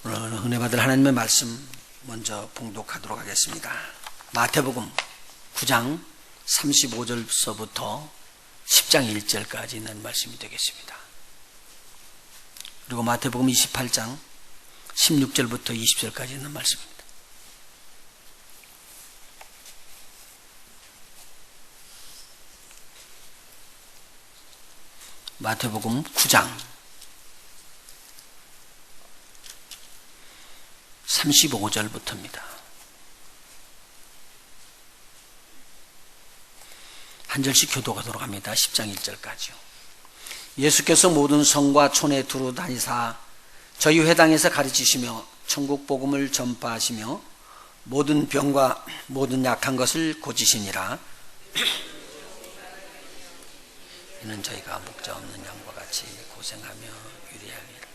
오늘 은혜 받을 하나님의 말씀 먼저 봉독하도록 하겠습니다. 마태복음 9장 35절서부터 10장 1절까지 있는 말씀이 되겠습니다. 그리고 마태복음 28장 16절부터 20절까지 있는 말씀입니다. 마태복음 9장 35절부터입니다. 한 절씩 교독하도록 합니다. 10장 1절까지요. 예수께서 모든 성과 촌에 두루 다니사 저희 회당에서 가르치시며 천국 복음을 전파하시며 모든 병과 모든 약한 것을 고치시니라. 이는 저희가 목자 없는 양과 같이 고생하며 유리하리라.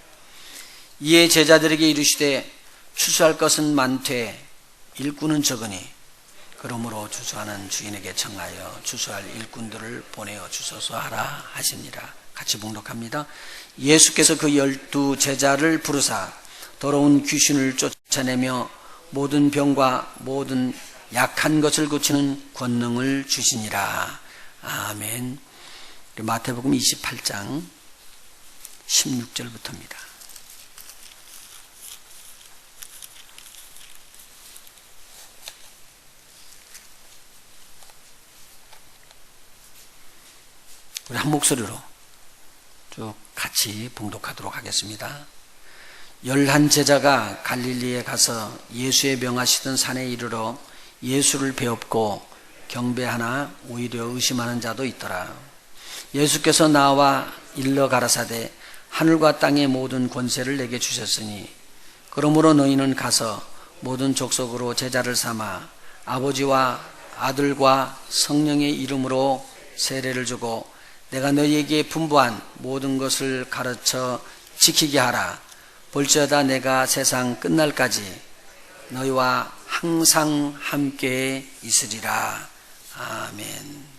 이에 제자들에게 이르시되 추수할 것은 많되 일꾼은 적으니 그러므로 추수하는 주인에게 청하여 추수할 일꾼들을 보내어 주소서 하라 하시니라. 같이 봉독합니다. 예수께서 그 12 제자를 부르사 더러운 귀신을 쫓아내며 모든 병과 모든 약한 것을 고치는 권능을 주시니라. 아멘. 마태복음 28장 16절부터입니다. 우리 한 목소리로 쭉 같이 봉독하도록 하겠습니다. 11 제자가 갈릴리에 가서 예수의 명하시던 산에 이르러 예수를 배웁고 경배하나 오히려 의심하는 자도 있더라. 예수께서 나와 일러 가라사대 하늘과 땅의 모든 권세를 내게 주셨으니 그러므로 너희는 가서 모든 족속으로 제자를 삼아 아버지와 아들과 성령의 이름으로 세례를 주고 내가 너희에게 분부한 모든 것을 가르쳐 지키게 하라. 볼지어다 내가 세상 끝날까지 너희와 항상 함께 있으리라. 아멘.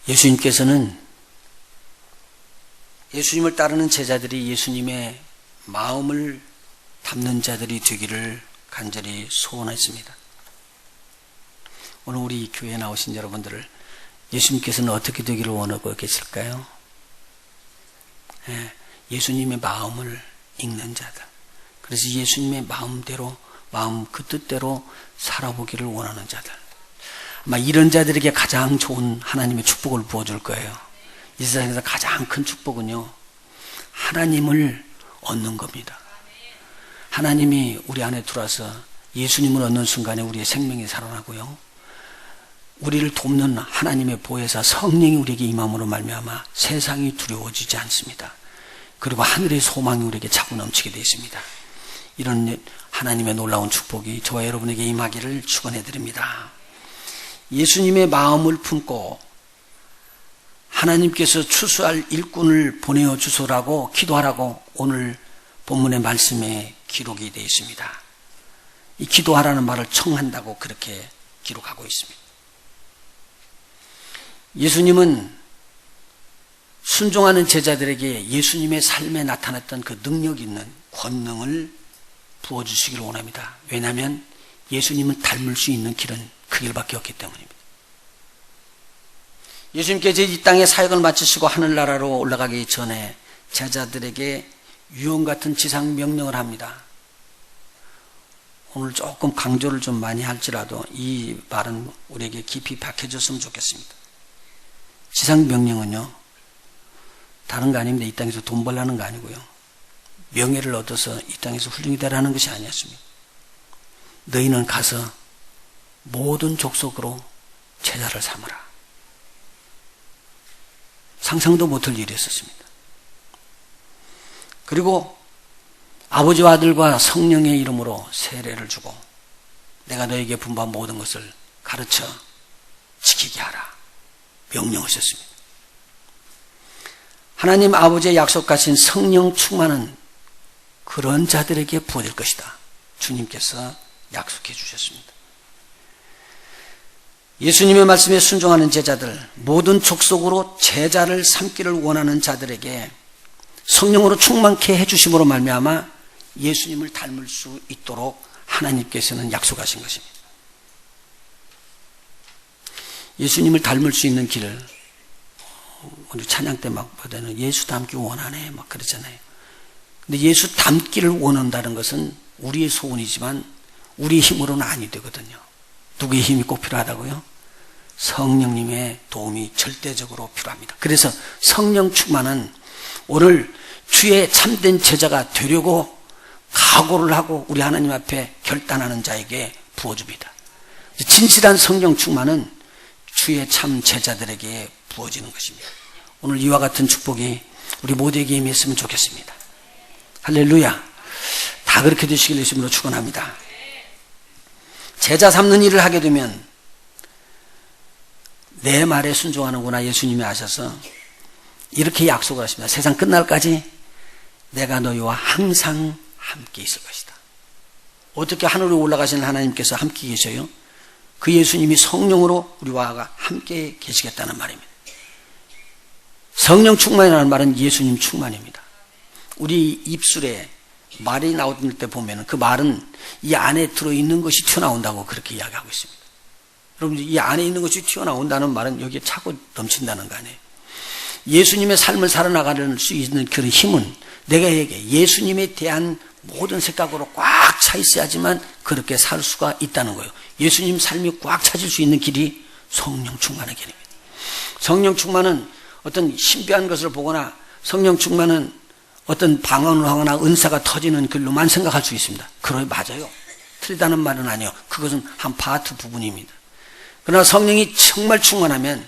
예수님께서는 예수님을 따르는 제자들이 예수님의 마음을 담는 자들이 되기를 간절히 소원했습니다. 오늘 우리 교회에 나오신 여러분들을 예수님께서는 어떻게 되기를 원하고 계실까요? 예수님의 마음을 읽는 자들. 그래서 예수님의 마음대로, 마음 그 뜻대로 살아보기를 원하는 자들. 아마 이런 자들에게 가장 좋은 하나님의 축복을 부어줄 거예요. 이 세상에서 가장 큰 축복은요, 하나님을 얻는 겁니다. 하나님이 우리 안에 들어와서 예수님을 얻는 순간에 우리의 생명이 살아나고요, 우리를 돕는 하나님의 보혜사 성령이 우리에게 임함으로 말미암아 세상이 두려워지지 않습니다. 그리고 하늘의 소망이 우리에게 차고 넘치게 되어 있습니다. 이런 하나님의 놀라운 축복이 저와 여러분에게 임하기를 축원해 드립니다. 예수님의 마음을 품고 하나님께서 추수할 일꾼을 보내어 주소라고 기도하라고 오늘 본문의 말씀에 기록이 되어 있습니다. 이 기도하라는 말을 청한다고 그렇게 기록하고 있습니다. 예수님은 순종하는 제자들에게 예수님의 삶에 나타났던 그 능력 있는 권능을 부어주시기를 원합니다. 왜냐하면 예수님은 닮을 수 있는 길은 그 길밖에 없기 때문입니다. 예수님께서 이 땅에 사역을 마치시고 하늘나라로 올라가기 전에 제자들에게 유언 같은 지상 명령을 합니다. 오늘 조금 강조를 좀 많이 할지라도 이 말은 우리에게 깊이 박혀졌으면 좋겠습니다. 지상 명령은요, 다른 거 아닙니다. 이 땅에서 돈 벌라는 거 아니고요, 명예를 얻어서 이 땅에서 훌륭히 되라는 것이 아니었습니다. 너희는 가서 모든 족속으로 제자를 삼으라. 상상도 못할 일이었습니다. 그리고 아버지와 아들과 성령의 이름으로 세례를 주고 내가 너에게 분부한 모든 것을 가르쳐 지키게 하라. 명령하셨습니다. 하나님 아버지의 약속하신 성령 충만은 그런 자들에게 부어질 것이다. 주님께서 약속해 주셨습니다. 예수님의 말씀에 순종하는 제자들, 모든 족속으로 제자를 삼기를 원하는 자들에게 성령으로 충만케 해주심으로 말미암아 예수님을 닮을 수 있도록 하나님께서는 약속하신 것입니다. 예수님을 닮을 수 있는 길을 우리 찬양 때 막 보다는 예수 닮기 원하네 막 그러잖아요. 근데 예수 닮기를 원한다는 것은 우리의 소원이지만 우리의 힘으로는 아니 되거든요. 누구의 힘이 꼭 필요하다고요? 성령님의 도움이 절대적으로 필요합니다. 그래서 성령 충만은 오늘 주의 참된 제자가 되려고 각오를 하고 우리 하나님 앞에 결단하는 자에게 부어줍니다. 진실한 성령 충만은 주의 참 제자들에게 부어지는 것입니다. 오늘 이와 같은 축복이 우리 모두에게 임했으면 좋겠습니다. 할렐루야. 다 그렇게 되시길 예수님으로 축원합니다. 제자 삼는 일을 하게 되면 내 말에 순종하는구나 예수님이 아셔서 이렇게 약속을 하십니다. 세상 끝날까지 내가 너희와 항상 함께 있을 것이다. 어떻게 하늘에 올라가시는 하나님께서 함께 계셔요? 그 예수님이 성령으로 우리와 함께 계시겠다는 말입니다. 성령 충만이라는 말은 예수님 충만입니다. 우리 입술에 말이 나올 때 보면 그 말은 이 안에 들어있는 것이 튀어나온다고 그렇게 이야기하고 있습니다. 여러분, 이 안에 있는 것이 튀어나온다는 말은 여기에 차고 넘친다는 거 아니에요. 예수님의 삶을 살아나가는 수 있는 그런 힘은 내가에게 예수님에 대한 모든 생각으로 꽉 차 있어야지만 그렇게 살 수가 있다는 거예요. 예수님 삶이 꽉 차질 수 있는 길이 성령 충만의 길입니다. 성령 충만은 어떤 신비한 것을 보거나 성령 충만은 어떤 방언을 하거나 은사가 터지는 길로만 생각할 수 있습니다. 그래 맞아요. 틀리다는 말은 아니에요. 그것은 한 파트 부분입니다. 그러나 성령이 정말 충만하면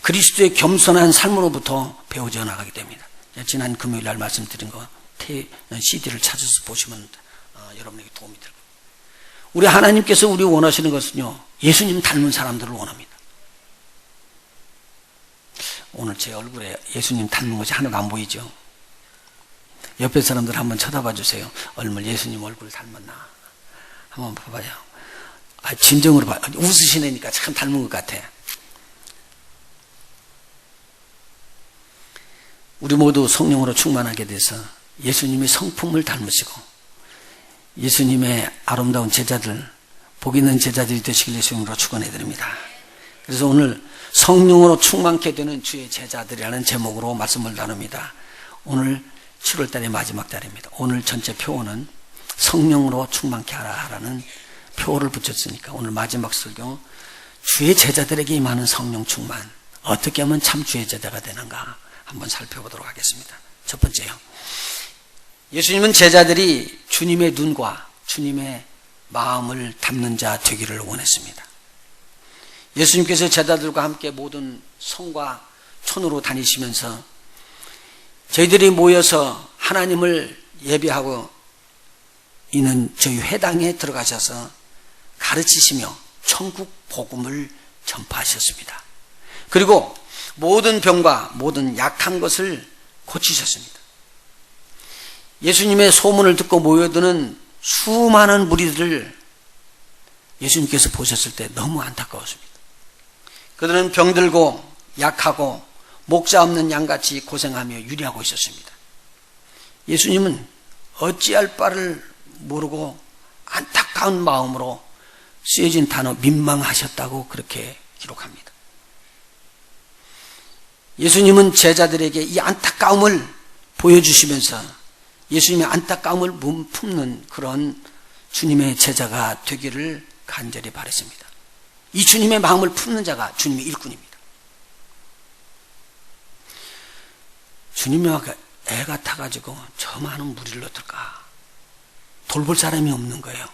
그리스도의 겸손한 삶으로부터 배워져 나가게 됩니다. 지난 금요일 날 말씀드린 거 CD를 찾아서 보시면 여러분에게 도움이 될 겁니다. 우리 하나님께서 우리 원하시는 것은요, 예수님 닮은 사람들을 원합니다. 오늘 제 얼굴에 예수님 닮은 것이 하나도 안 보이죠? 옆에 사람들 한번 쳐다봐 주세요. 얼마나 예수님 얼굴을 닮았나 한번 봐봐요. 진정으로 봐. 웃으시니까 참 닮은 것 같아. 우리 모두 성령으로 충만하게 돼서 예수님의 성품을 닮으시고 예수님의 아름다운 제자들, 복 있는 제자들이 되시길 예수님으로 축원해드립니다. 그래서 오늘 성령으로 충만케 되는 주의 제자들이라는 제목으로 말씀을 나눕니다. 오늘 7월달의 마지막 달입니다. 오늘 전체 표어는 성령으로 충만케 하라라는 표어를 붙였으니까 오늘 마지막 설교, 주의 제자들에게 임하는 성령 충만, 어떻게 하면 참 주의 제자가 되는가 한번 살펴보도록 하겠습니다. 첫 번째요, 예수님은 제자들이 주님의 눈과 주님의 마음을 담는 자 되기를 원했습니다. 예수님께서 제자들과 함께 모든 성과 촌으로 다니시면서 저희들이 모여서 하나님을 예배하고 있는 저희 회당에 들어가셔서 가르치시며 천국 복음을 전파하셨습니다. 그리고 모든 병과 모든 약한 것을 고치셨습니다. 예수님의 소문을 듣고 모여드는 수많은 무리들을 예수님께서 보셨을 때 너무 안타까웠습니다. 그들은 병들고 약하고 목자 없는 양같이 고생하며 유리하고 있었습니다. 예수님은 어찌할 바를 모르고 안타까운 마음으로 쓰여진 단어 민망하셨다고 그렇게 기록합니다. 예수님은 제자들에게 이 안타까움을 보여주시면서 예수님의 안타까움을 품는 그런 주님의 제자가 되기를 간절히 바랐습니다. 이 주님의 마음을 품는 자가 주님의 일꾼입니다. 주님이 애 같아가지고 저 많은 무리를 어떨까? 돌볼 사람이 없는 거예요.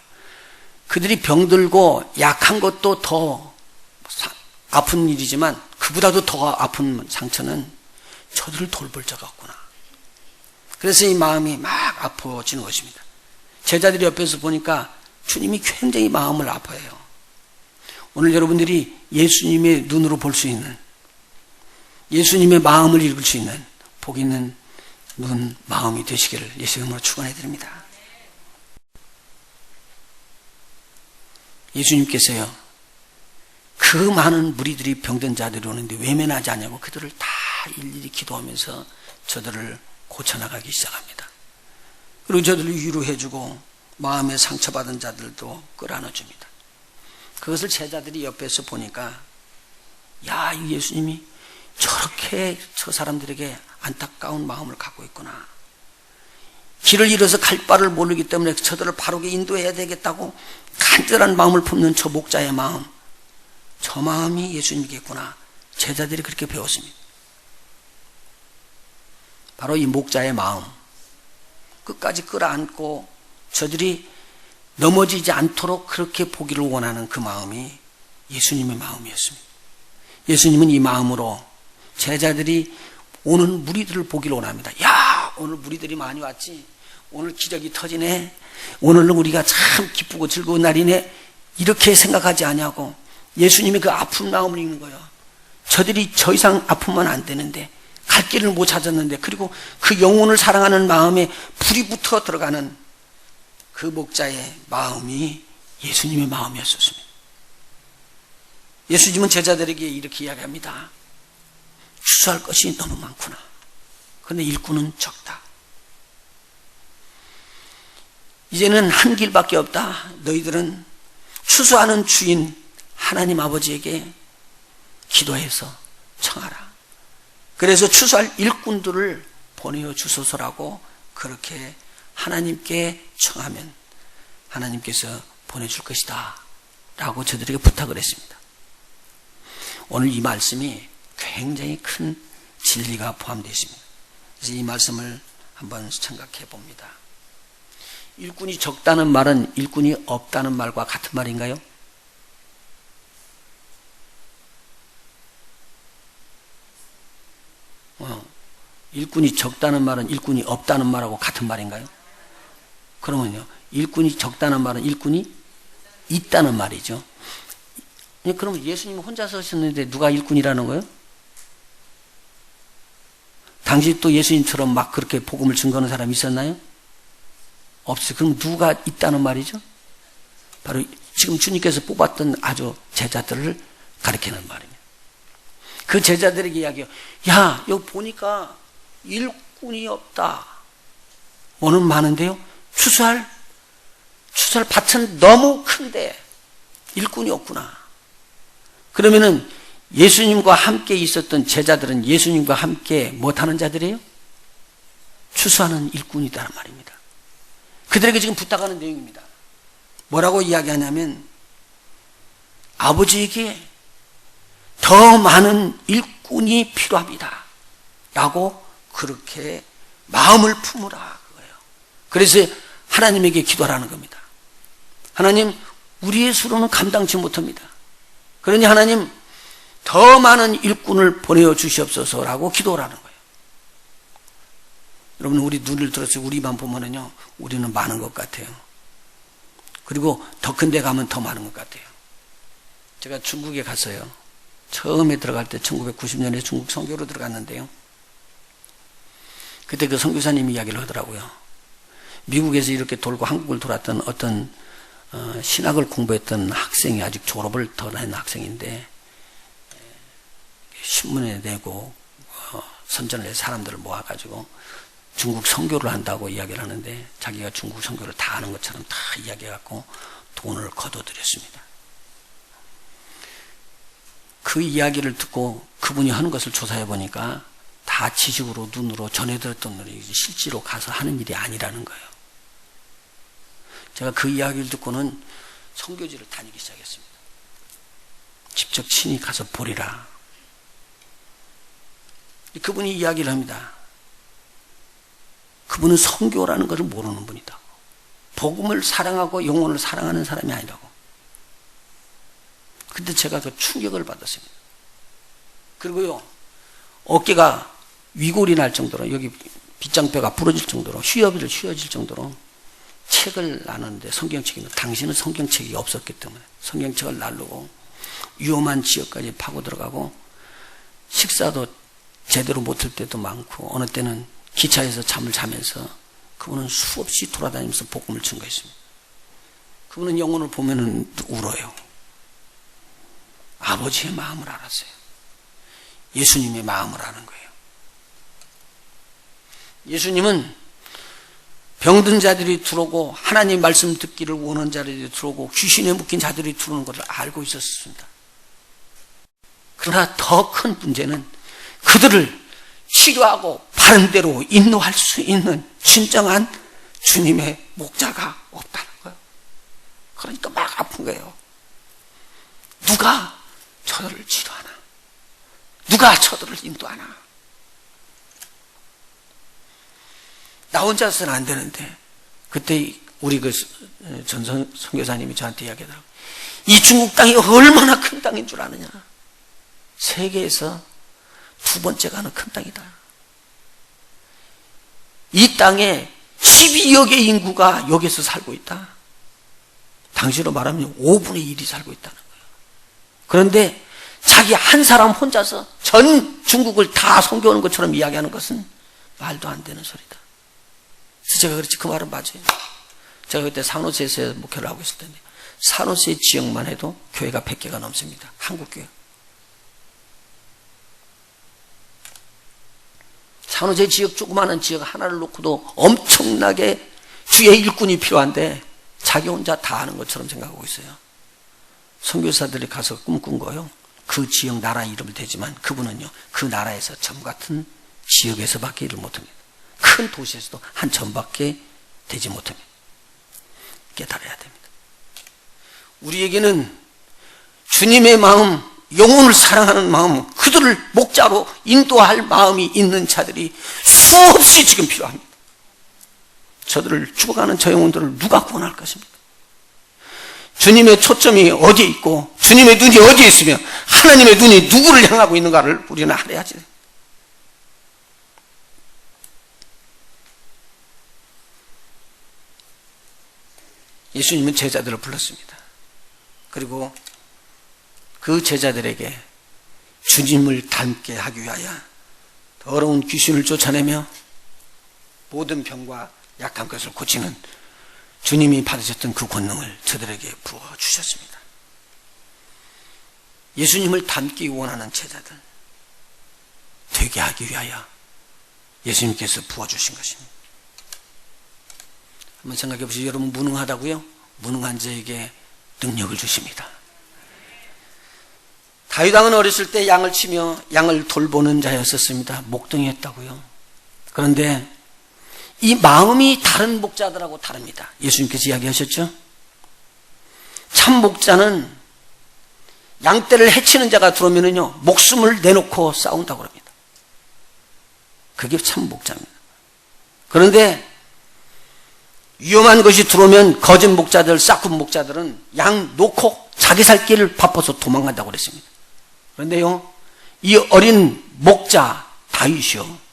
그들이 병들고 약한 것도 더 아픈 일이지만 그보다도 더 아픈 상처는 저들을 돌볼 자가 없구나. 그래서 이 마음이 막 아파지는 것입니다. 제자들이 옆에서 보니까 주님이 굉장히 마음을 아파해요. 오늘 여러분들이 예수님의 눈으로 볼 수 있는, 예수님의 마음을 읽을 수 있는 복 있는 눈, 마음이 되시기를 예수님으로 축원해드립니다. 예수님께서요, 그 많은 무리들이 병든 자들이 오는데 외면하지 않냐고 그들을 다 일일이 기도하면서 저들을 고쳐나가기 시작합니다. 그리고 저들을 위로해주고 마음에 상처받은 자들도 끌어안아줍니다. 그것을 제자들이 옆에서 보니까 야, 이 예수님이 저렇게 저 사람들에게 안타까운 마음을 갖고 있구나. 길을 잃어서 갈 바를 모르기 때문에 저들을 바르게 인도해야 되겠다고 간절한 마음을 품는 저 목자의 마음, 저 마음이 예수님이겠구나. 제자들이 그렇게 배웠습니다. 바로 이 목자의 마음, 끝까지 끌어안고 저들이 넘어지지 않도록 그렇게 보기를 원하는 그 마음이 예수님의 마음이었습니다. 예수님은 이 마음으로 제자들이 오는 무리들을 보기를 원합니다. 야, 오늘 무리들이 많이 왔지. 오늘 기적이 터지네. 오늘은 우리가 참 기쁘고 즐거운 날이네. 이렇게 생각하지 않냐고 예수님이 그 아픈 마음을 읽는 거예요. 저들이 더 이상 아프면 안 되는데 갈 길을 못 찾았는데, 그리고 그 영혼을 사랑하는 마음에 불이 붙어 들어가는 그 목자의 마음이 예수님의 마음이었습니다. 예수님은 제자들에게 이렇게 이야기합니다. 추수할 것이 너무 많구나. 그런데 일꾼은 적다. 이제는 한 길밖에 없다. 너희들은 추수하는 주인 하나님 아버지에게 기도해서 청하라. 그래서 추수할 일꾼들을 보내어 주소서라고 그렇게 하나님께 청하면 하나님께서 보내줄 것이다 라고 저들에게 부탁을 했습니다. 오늘 이 말씀이 굉장히 큰 진리가 포함되어 있습니다. 그래서 이 말씀을 한번 생각해 봅니다. 일꾼이 적다는 말은 일꾼이 없다는 말과 같은 말인가요? 일꾼이 적다는 말은 일꾼이 없다는 말하고 같은 말인가요? 그러면요, 일꾼이 적다는 말은 일꾼이 있다는 말이죠. 그러면 예수님은 혼자 서셨는데 누가 일꾼이라는 거예요? 당시 또 예수님처럼 막 그렇게 복음을 증거하는 사람이 있었나요? 없어요. 그럼 누가 있다는 말이죠? 바로 지금 주님께서 뽑았던 아주 제자들을 가리키는 말입니다. 그 제자들에게 이야기해요. 야, 여기 보니까 일꾼이 없다. 뭐는 많은데요? 추수할 밭은 너무 큰데 일꾼이 없구나. 그러면은 예수님과 함께 있었던 제자들은 예수님과 함께 못하는 자들이에요? 추수하는 일꾼이다란 말입니다. 그들에게 지금 부탁하는 내용입니다. 뭐라고 이야기하냐면 아버지에게 더 많은 일꾼이 필요합니다 라고 그렇게 마음을 품으라 그거예요. 그래서 하나님에게 기도하라는 겁니다. 하나님, 우리의 수로는 감당치 못합니다. 그러니 하나님 더 많은 일꾼을 보내어 주시옵소서라고 기도하라는 거예요. 여러분, 우리 눈을 들어서 우리만 보면은요, 우리는 많은 것 같아요. 그리고 더 큰 데 가면 더 많은 것 같아요. 제가 중국에 갔어요. 처음에 들어갈 때 1990년에 중국 선교로 들어갔는데요. 그때 그 선교사님이 이야기를 하더라고요. 미국에서 이렇게 돌고 한국을 돌았던 어떤 신학을 공부했던 학생이, 아직 졸업을 더 한 학생인데, 신문에 내고 선전을 해서 사람들을 모아가지고 중국 선교를 한다고 이야기를 하는데, 자기가 중국 선교를 다 아는 것처럼 다 이야기해갖고 돈을 거둬들였습니다. 그 이야기를 듣고 그분이 하는 것을 조사해 보니까 다 지식으로, 눈으로 전해들었던 일이 실제로 가서 하는 일이 아니라는 거예요. 제가 그 이야기를 듣고는 선교지를 다니기 시작했습니다. 직접 친히 가서 보리라. 그분이 이야기를 합니다. 그분은 선교라는 것을 모르는 분이다. 복음을 사랑하고 영혼을 사랑하는 사람이 아니라고. 근데 제가 그 충격을 받았습니다. 그리고요, 어깨가 위골이 날 정도로, 여기 빗장뼈가 부러질 정도로, 휘어질 정도로 책을 나누는데, 성경책이, 당시는 성경책이 없었기 때문에 성경책을 나르고 위험한 지역까지 파고 들어가고, 식사도 제대로 못할 때도 많고, 어느 때는 기차에서 잠을 자면서 그분은 수없이 돌아다니면서 복음을 증거했습니다. 그분은 영혼을 보면은 울어요. 아버지의 마음을 알았어요. 예수님의 마음을 아는 거예요. 예수님은 병든 자들이 들어오고 하나님 말씀 듣기를 원하는 자들이 들어오고 귀신에 묶인 자들이 들어오는 것을 알고 있었습니다. 그러나 더 큰 문제는 그들을 치료하고 바른 대로 인도할 수 있는 진정한 주님의 목자가 없다는 거예요. 그러니까 막 아픈 거예요. 누가 저들을 치료하나? 누가 저들을 인도하나? 나 혼자서는 안 되는데, 그때 우리 전 선교사님이 저한테 이야기하더라고요. 이 중국 땅이 얼마나 큰 땅인 줄 아느냐? 세계에서 두 번째 가는 큰 땅이다. 이 땅에 12억의 인구가 여기서 살고 있다. 당시로 말하면 5분의 1이 살고 있다는 거예요. 그런데 자기 한 사람 혼자서 전 중국을 다 섬겨오는 것처럼 이야기하는 것은 말도 안 되는 소리다. 그래서 제가 그렇지, 그 말은 맞아요. 제가 그때 산호세에서 목회를 하고 있을 텐데, 산호세 지역만 해도 교회가 100개가 넘습니다. 한국교회. 산호세 지역, 조그마한 지역 하나를 놓고도 엄청나게 주의 일꾼이 필요한데 자기 혼자 다 하는 것처럼 생각하고 있어요. 선교사들이 가서 꿈꾼 거요. 그 지역 나라 이름을 대지만 그분은요, 그 나라에서 점 같은 지역에서밖에 일을 못합니다. 큰 도시에서도 한 점밖에 되지 못합니다. 깨달아야 됩니다. 우리에게는 주님의 마음, 영혼을 사랑하는 마음, 그들을 목자로 인도할 마음이 있는 자들이 수없이 지금 필요합니다. 저들을 죽어가는 저 영혼들을 누가 구원할 것입니까? 주님의 초점이 어디에 있고 주님의 눈이 어디에 있으며 하나님의 눈이 누구를 향하고 있는가를 우리는 알아야지. 예수님은 제자들을 불렀습니다. 그리고 그 제자들에게 주님을 닮게 하기 위하여 더러운 귀신을 쫓아내며 모든 병과 약한 것을 고치는 주님이 받으셨던 그 권능을 저들에게 부어주셨습니다. 예수님을 닮기 원하는 제자들 되게 하기 위하여 예수님께서 부어주신 것입니다. 한번 생각해 보시죠. 여러분 무능하다고요? 무능한 자에게 능력을 주십니다. 다윗 왕은 어렸을 때 양을 치며 양을 돌보는 자였었습니다. 목동이었다고요. 그런데 이 마음이 다른 목자들하고 다릅니다. 예수님께서 이야기하셨죠? 참 목자는 양떼를 해치는 자가 들어오면요 목숨을 내놓고 싸운다고 합니다. 그게 참 목자입니다. 그런데 위험한 것이 들어오면 거짓 목자들, 싹군 목자들은 양 놓고 자기 살 길을 바빠서 도망간다고 그랬습니다. 그런데요, 이 어린 목자 다윗이요,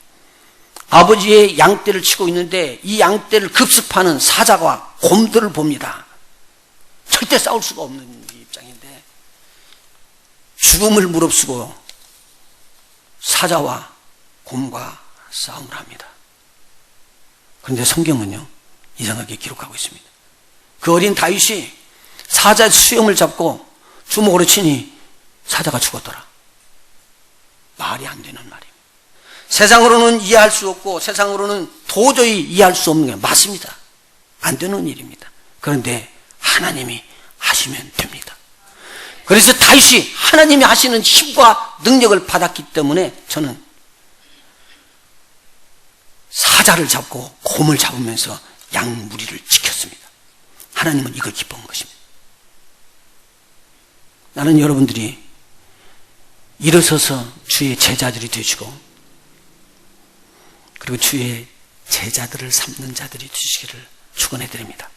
아버지의 양떼를 치고 있는데 이 양떼를 급습하는 사자와 곰들을 봅니다. 절대 싸울 수가 없는 입장인데 죽음을 무릅쓰고 사자와 곰과 싸움을 합니다. 그런데 성경은요 이상하게 기록하고 있습니다. 그 어린 다윗이 사자 수염을 잡고 주먹으로 치니 사자가 죽었더라. 말이 안 되는 말입니다. 세상으로는 이해할 수 없고 세상으로는 도저히 이해할 수 없는 게 맞습니다. 안 되는 일입니다. 그런데 하나님이 하시면 됩니다. 그래서 다윗이 하나님이 하시는 힘과 능력을 받았기 때문에 저는 사자를 잡고 곰을 잡으면서 양 무리를 지켰습니다. 하나님은 이걸 기뻐한 것입니다. 나는 여러분들이 일어서서 주의 제자들이 되시고 그리고 주의 제자들을 삼는 자들이 되시기를 축원해 드립니다.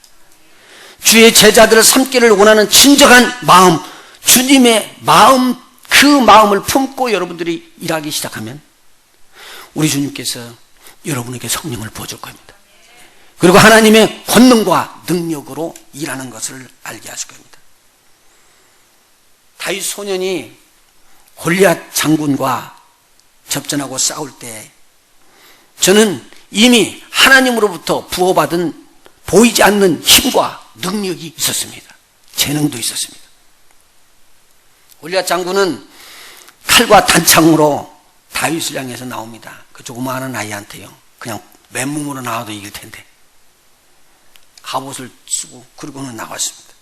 주의 제자들을 삼기를 원하는 진정한 마음, 주님의 마음, 그 마음을 품고 여러분들이 일하기 시작하면 우리 주님께서 여러분에게 성령을 부어줄 겁니다. 그리고 하나님의 권능과 능력으로 일하는 것을 알게 하실 겁니다. 다윗 소년이 골리앗 장군과 접전하고 싸울 때 저는 이미 하나님으로부터 부어받은 보이지 않는 힘과 능력이 있었습니다. 재능도 있었습니다. 골리앗 장군은 칼과 단창으로 다윗을 향해서 나옵니다. 그 조그마한 아이한테요. 그냥 맨몸으로 나와도 이길 텐데. 갑옷을 쓰고 그러고는 나왔습니다.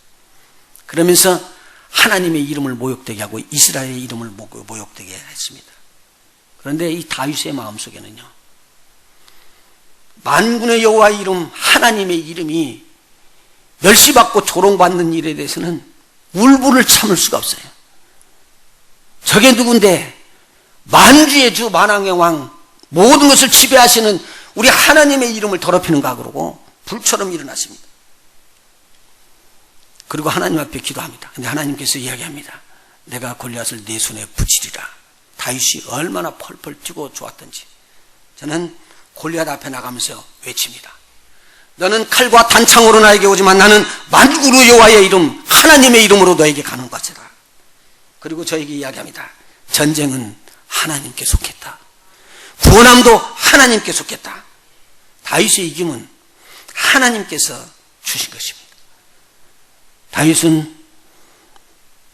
그러면서 하나님의 이름을 모욕되게 하고 이스라엘의 이름을 모욕되게 했습니다. 그런데 이 다윗의 마음속에는요, 만군의 여호와의 이름, 하나님의 이름이 멸시받고 조롱받는 일에 대해서는 울분을 참을 수가 없어요. 저게 누군데? 만주의 주, 만왕의 왕, 모든 것을 지배하시는 우리 하나님의 이름을 더럽히는가 그러고 불처럼 일어났습니다. 그리고 하나님 앞에 기도합니다. 근데 하나님께서 이야기합니다. 내가 골리앗을 네 손에 붙이리라. 다윗이 얼마나 펄펄 뛰고 좋았던지. 저는 골리앗 앞에 나가면서 외칩니다. 너는 칼과 단창으로 나에게 오지만 나는 만군의 여호와의 이름, 하나님의 이름으로 너에게 가는 것이다. 그리고 저에게 이야기합니다. 전쟁은 하나님께 속했다. 구원함도 하나님께 속했다. 다윗의 이김은 하나님께서 주신 것입니다. 다윗은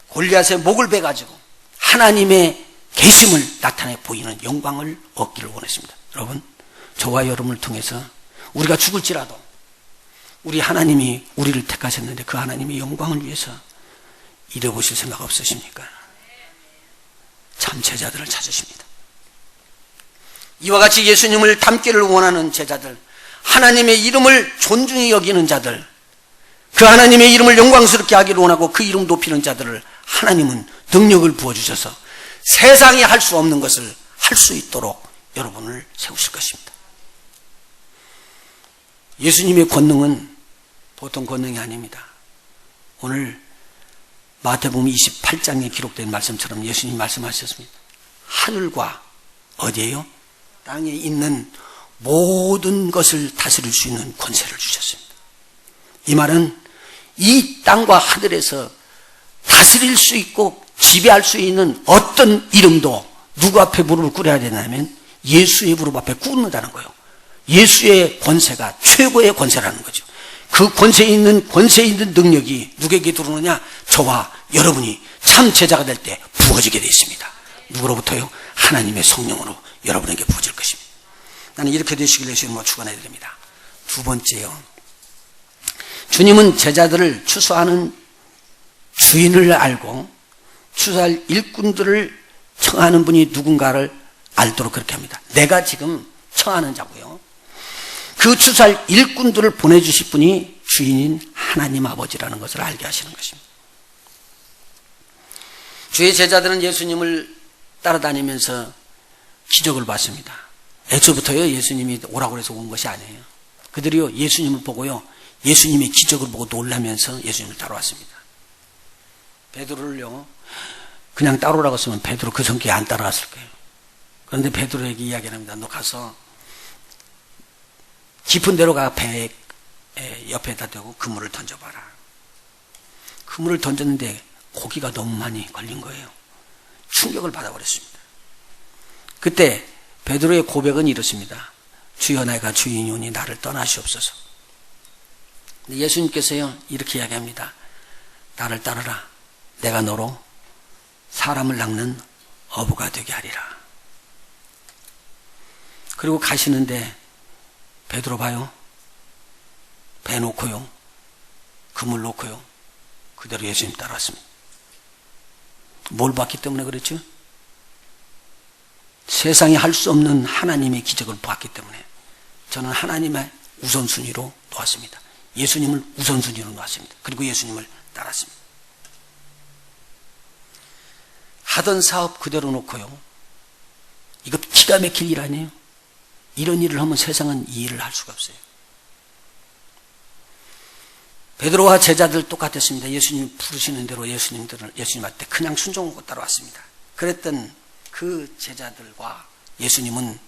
골리앗의 목을 베가지고 하나님의 계심을 나타내 보이는 영광을 얻기를 원했습니다. 여러분, 저와 여러분을 통해서 우리가 죽을지라도 우리 하나님이 우리를 택하셨는데 그 하나님의 영광을 위해서 잃어보실 생각 없으십니까? 참 제자들을 찾으십니다. 이와 같이 예수님을 닮기를 원하는 제자들, 하나님의 이름을 존중히 여기는 자들, 그 하나님의 이름을 영광스럽게 하기를 원하고 그 이름 높이는 자들을 하나님은 능력을 부어주셔서 세상이 할 수 없는 것을 할 수 있도록 여러분을 세우실 것입니다. 예수님의 권능은 보통 권능이 아닙니다. 오늘 마태복음 28장에 기록된 말씀처럼 예수님이 말씀하셨습니다. 하늘과 어디에요? 땅에 있는 모든 것을 다스릴 수 있는 권세를 주셨습니다. 이 말은 이 땅과 하늘에서 다스릴 수 있고 지배할 수 있는 어떤 이름도 누구 앞에 무릎을 꿇어야 되냐면 예수의 무릎 앞에 꿇는다는 거예요. 예수의 권세가 최고의 권세라는 거죠. 그 권세 있는 능력이 누구에게 들어오느냐? 저와 여러분이 참 제자가 될 때 부어지게 되어 있습니다. 누구로부터요? 하나님의 성령으로 여러분에게 부어질 것입니다. 나는 이렇게 되시길 예수님으로 축원해 드립니다. 두 번째요, 주님은 제자들을 추수하는 주인을 알고 추수할 일꾼들을 청하는 분이 누군가를 알도록 그렇게 합니다. 내가 지금 청하는 자고요, 그 추수할 일꾼들을 보내주실 분이 주인인 하나님 아버지라는 것을 알게 하시는 것입니다. 주의 제자들은 예수님을 따라다니면서 기적을 봤습니다. 애초부터요, 예수님이 오라고 해서 온 것이 아니에요. 그들이요, 예수님을 보고요, 예수님의 기적을 보고 놀라면서 예수님을 따라왔습니다. 베드로를요, 그냥 따라오라고 했으면 베드로 그 성격에 안 따라왔을 거예요. 그런데 베드로에게 이야기를 합니다. 너 가서 깊은 데로 가 배 옆에다 대고 그물을 던져봐라. 그물을 던졌는데 고기가 너무 많이 걸린 거예요. 충격을 받아버렸습니다. 그때 베드로의 고백은 이렇습니다. 주여, 내가 주인이오니 나를 떠나시옵소서. 예수님께서요, 이렇게 이야기합니다. 나를 따르라. 내가 너로 사람을 낚는 어부가 되게 하리라. 그리고 가시는데 베드로 봐요. 배 놓고요, 그물 놓고요, 그대로 예수님 따라왔습니다. 뭘 봤기 때문에 그랬죠? 세상에 할 수 없는 하나님의 기적을 봤기 때문에 저는 하나님의 우선순위로 놓았습니다. 예수님을 우선순위로 놓았습니다. 그리고 예수님을 따랐습니다. 하던 사업 그대로 놓고요, 이거 기가 막힐 일 아니에요? 이런 일을 하면 세상은 이 일을 할 수가 없어요. 베드로와 제자들 똑같았습니다. 예수님 부르시는 대로 예수님한테 그냥 순종하고 따라왔습니다. 그랬던 그 제자들과 예수님은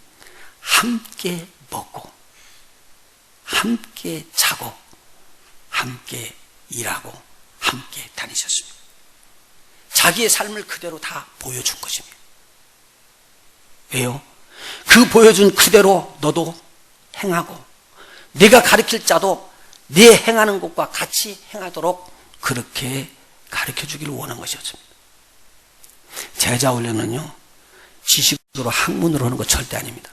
함께 먹고 함께 자고 함께 일하고 함께 다니셨습니다. 자기의 삶을 그대로 다 보여준 것입니다. 왜요? 그 보여준 그대로 너도 행하고 네가 가르칠 자도 네 행하는 것과 같이 행하도록 그렇게 가르쳐 주기를 원한 것이었습니다. 제자 훈련은요, 지식으로 학문으로 하는 거 절대 아닙니다.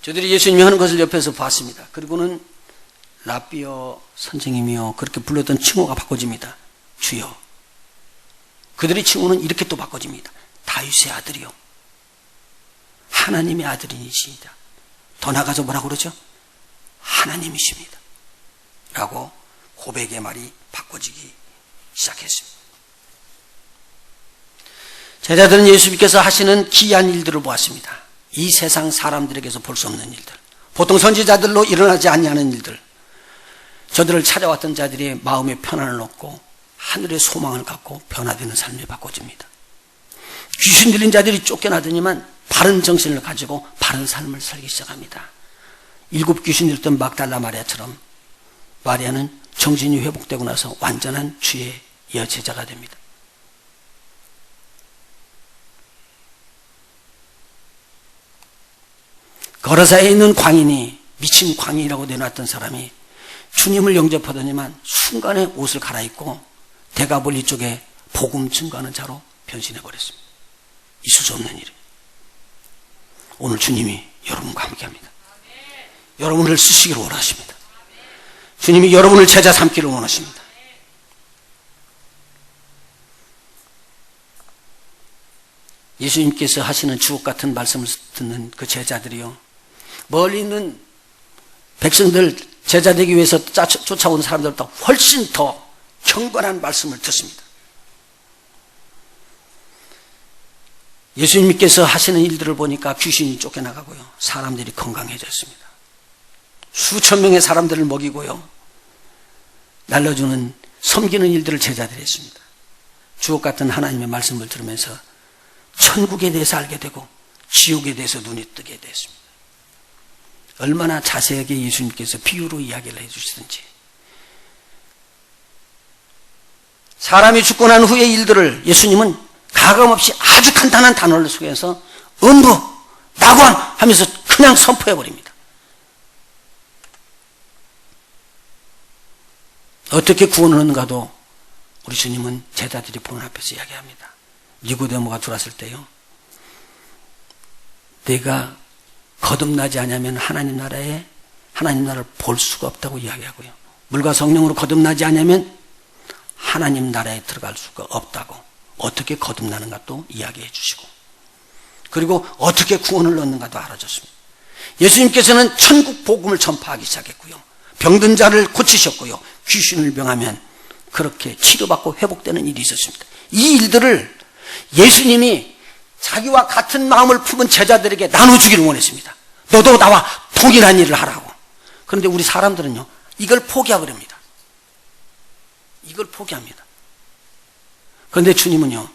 저들이 예수님이 하는 것을 옆에서 봤습니다. 그리고는 라비어 선생님이요, 그렇게 불렀던 칭호가 바꿔집니다. 주여. 그들의 칭호는 이렇게 또 바꿔집니다. 다윗의 아들이요, 하나님의 아들이시다. 더 나가서 뭐라고 그러죠? 하나님이십니다 라고 고백의 말이 바꿔지기 시작했습니다. 제자들은 예수님께서 하시는 기이한 일들을 보았습니다. 이 세상 사람들에게서 볼 수 없는 일들, 보통 선지자들로 일어나지 아니하는 일들, 저들을 찾아왔던 자들이 마음의 편안을 얻고 하늘의 소망을 갖고 변화되는 삶이 바꿔집니다. 귀신 들린 자들이 쫓겨나더니만 바른 정신을 가지고 바른 삶을 살기 시작합니다. 7 귀신 들었던 막달라 마리아처럼 마리아는 정신이 회복되고 나서 완전한 주의 여제자가 됩니다. 거라사에 있는 광인이, 미친 광인이라고 내놨던 사람이 주님을 영접하더니만 순간에 옷을 갈아입고 대가볼리 쪽에 복음 증거하는 자로 변신해버렸습니다. 있을 수 없는 일입니다. 오늘 주님이 여러분과 함께합니다. 여러분을 쓰시기를 원하십니다. 주님이 여러분을 제자 삼기를 원하십니다. 예수님께서 하시는 주옥 같은 말씀을 듣는 그 제자들이요, 멀리 있는 백성들, 제자 되기 위해서 쫓아온 사람들보다 훨씬 더 경건한 말씀을 듣습니다. 예수님께서 하시는 일들을 보니까 귀신이 쫓겨나가고요, 사람들이 건강해졌습니다. 수천 명의 사람들을 먹이고요, 날려주는, 섬기는 일들을 제자들이 했습니다. 주옥 같은 하나님의 말씀을 들으면서 천국에 대해서 알게 되고 지옥에 대해서 눈이 뜨게 됐습니다. 얼마나 자세하게 예수님께서 비유로 이야기를 해주시든지, 사람이 죽고 난 후의 일들을 예수님은 가감없이 아주 간단한 단어를 속에서 음부, 낙원 하면서 그냥 선포해버립니다. 어떻게 구원을 얻는가도 우리 주님은 제자들이 보는 앞에서 이야기합니다. 니고데모가 들어왔을 때요, 내가 거듭나지 않으면 하나님 나라를 볼 수가 없다고 이야기하고요, 물과 성령으로 거듭나지 않으면 하나님 나라에 들어갈 수가 없다고, 어떻게 거듭나는가 또 이야기해 주시고, 그리고 어떻게 구원을 얻는가도 알아줬습니다. 예수님께서는 천국 복음을 전파하기 시작했고요, 병든 자를 고치셨고요, 귀신을 명하면 그렇게 치료받고 회복되는 일이 있었습니다. 이 일들을 예수님이 자기와 같은 마음을 품은 제자들에게 나눠주기를 원했습니다. 너도 나와 동일한 일을 하라고. 그런데 우리 사람들은요, 이걸 포기해버립니다. 이걸 포기합니다. 그런데 주님은요,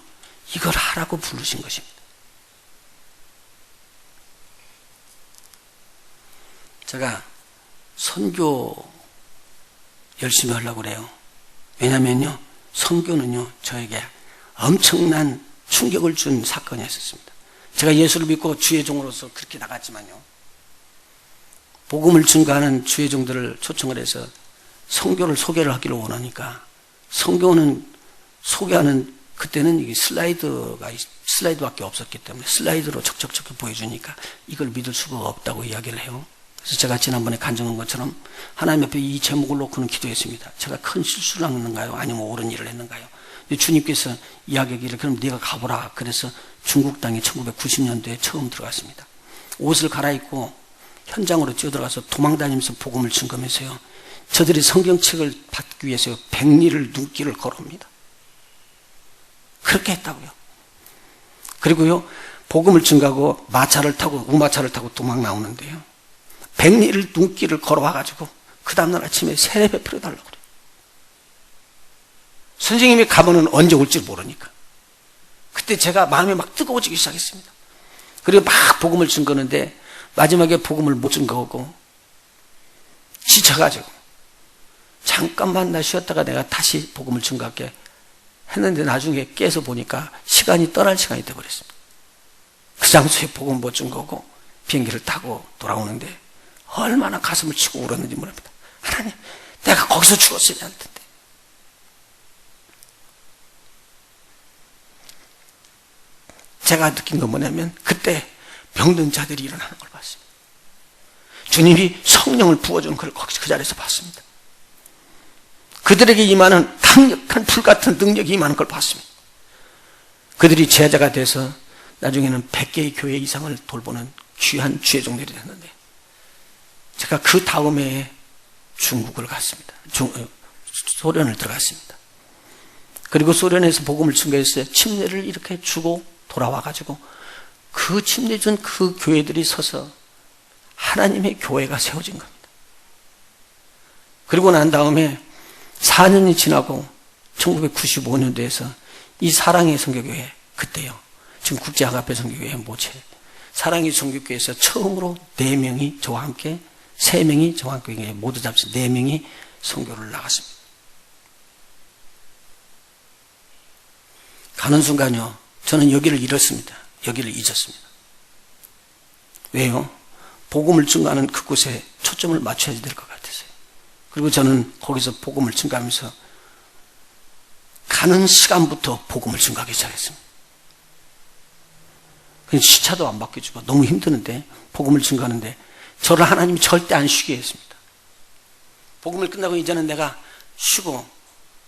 이걸 하라고 부르신 것입니다. 제가 선교 열심히 하려고 그래요. 왜냐면요, 선교는요, 저에게 엄청난 충격을 준 사건이었습니다. 제가 예수를 믿고 주의 종으로서 그렇게 나갔지만요, 복음을 증거하는 주의 종들을 초청을 해서 선교를 소개를 하기를 원하니까, 선교는 소개하는, 그때는 이게 슬라이드밖에 없었기 때문에 슬라이드로 척척척 보여주니까 이걸 믿을 수가 없다고 이야기를 해요. 그래서 제가 지난번에 간증한 것처럼 하나님 앞에 이 제목을 놓고는 기도했습니다. 제가 큰 실수를 했는가요? 아니면 옳은 일을 했는가요? 주님께서 이야기하기를 그럼 네가 가보라. 그래서 중국 땅에 1990년도에 처음 들어갔습니다. 옷을 갈아입고 현장으로 뛰어들어가서 도망다니면서 복음을 증거하면서요, 저들이 성경책을 받기 위해서 백리를 눈길을 걸어옵니다. 그렇게 했다고요. 그리고요, 복음을 증거하고 마차를 타고, 우마차를 타고 도망 나오는데요, 백리를 눈길을 걸어와가지고 그 다음날 아침에 세례 베풀어 달라고 그래요. 선생님이 가면은 언제 올지 모르니까. 그때 제가 마음이 막 뜨거워지기 시작했습니다. 그리고 막 복음을 증거하는데 마지막에 복음을 못 증거하고 지쳐가지고 잠깐만 나 쉬었다가 내가 다시 복음을 증거할게 했는데 나중에 깨서 보니까 시간이 떠날 시간이 돼버렸습니다. 그 장소에 복음 못 증거하고 비행기를 타고 돌아오는데 얼마나 가슴을 치고 울었는지 모릅니다. 하나님, 내가 거기서 죽었어야 할 텐데. 제가 느낀 건 뭐냐면 그때 병든 자들이 일어나는 걸 봤습니다. 주님이 성령을 부어주는 걸 그 자리에서 봤습니다. 그들에게 임하는 강력한 불같은 능력이 임하는 걸 봤습니다. 그들이 제자가 돼서 나중에는 100개의 교회 이상을 돌보는 귀한 주의종들이 됐는데, 제가 그 다음 해에 중국을 갔습니다. 소련을 들어갔습니다. 그리고 소련에서 복음을 증거했어요. 침례를 이렇게 주고 돌아와가지고 그 침례 준 그 교회들이 서서 하나님의 교회가 세워진 겁니다. 그리고 난 다음에 4년이 지나고 1995년도에서 이 사랑의 선교교회, 그때요, 지금 국제아가페 선교교회 모체 사랑의 선교교회에서 처음으로 4명이 저와 함께, 3명이 저와 함께 모두 잡수 4명이 선교를 나갔습니다. 가는 순간요, 저는 여기를 잃었습니다. 여기를 잊었습니다. 왜요? 복음을 증거하는 그곳에 초점을 맞춰야 될 것 같았어요. 그리고 저는 거기서 복음을 증거하면서 가는 시간부터 복음을 증거하기 시작했습니다. 시차도 안 바뀌어주고 너무 힘드는데 복음을 증거하는데 저를 하나님이 절대 안 쉬게 했습니다. 복음을 끝나고 이제는 내가 쉬고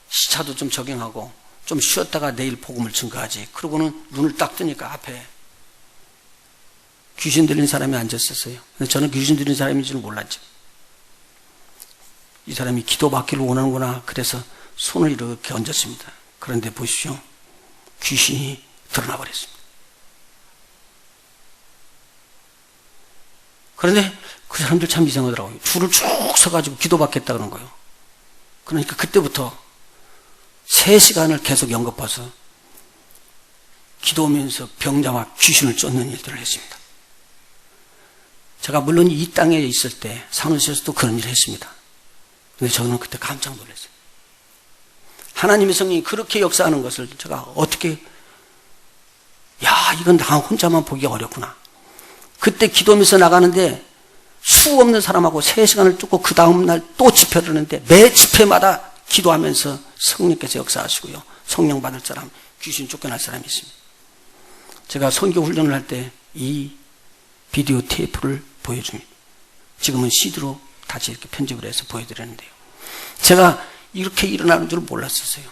시차도 좀 적용하고 좀 쉬었다가 내일 복음을 증거하지. 그러고는 눈을 딱 뜨니까 앞에 귀신 들린 사람이 앉았었어요. 근데 저는 귀신 들린 사람인 줄 몰랐죠. 이 사람이 기도받기를 원하는구나. 그래서 손을 이렇게 얹었습니다. 그런데 보십시오. 귀신이 드러나 버렸습니다. 그런데 그 사람들 참 이상하더라고요. 줄을 쭉 서가지고 기도받겠다 그런 거예요. 그러니까 그때부터 3시간을 계속 연거파서 기도하면서 병자와 귀신을 쫓는 일들을 했습니다. 제가 물론 이 땅에 있을 때 산호시에서도 그런 일을 했습니다. 근데 저는 그때 깜짝 놀랐어요. 하나님의 성령이 그렇게 역사하는 것을 제가 어떻게, 이건 나 혼자만 보기가 어렵구나. 그때 기도하면서 나가는데 수 없는 사람하고 3시간을 쫓고 그 다음날 또 집회를 하는데 매 집회마다 기도하면서 성령께서 역사하시고요. 성령 받을 사람, 귀신 쫓겨날 사람이 있습니다. 제가 선교 훈련을 할 때 이 비디오 테이프를 보여줍니다. 지금은 CD로 다시 이렇게 편집을 해서 보여드렸는데요. 제가 이렇게 일어나는 줄 몰랐었어요.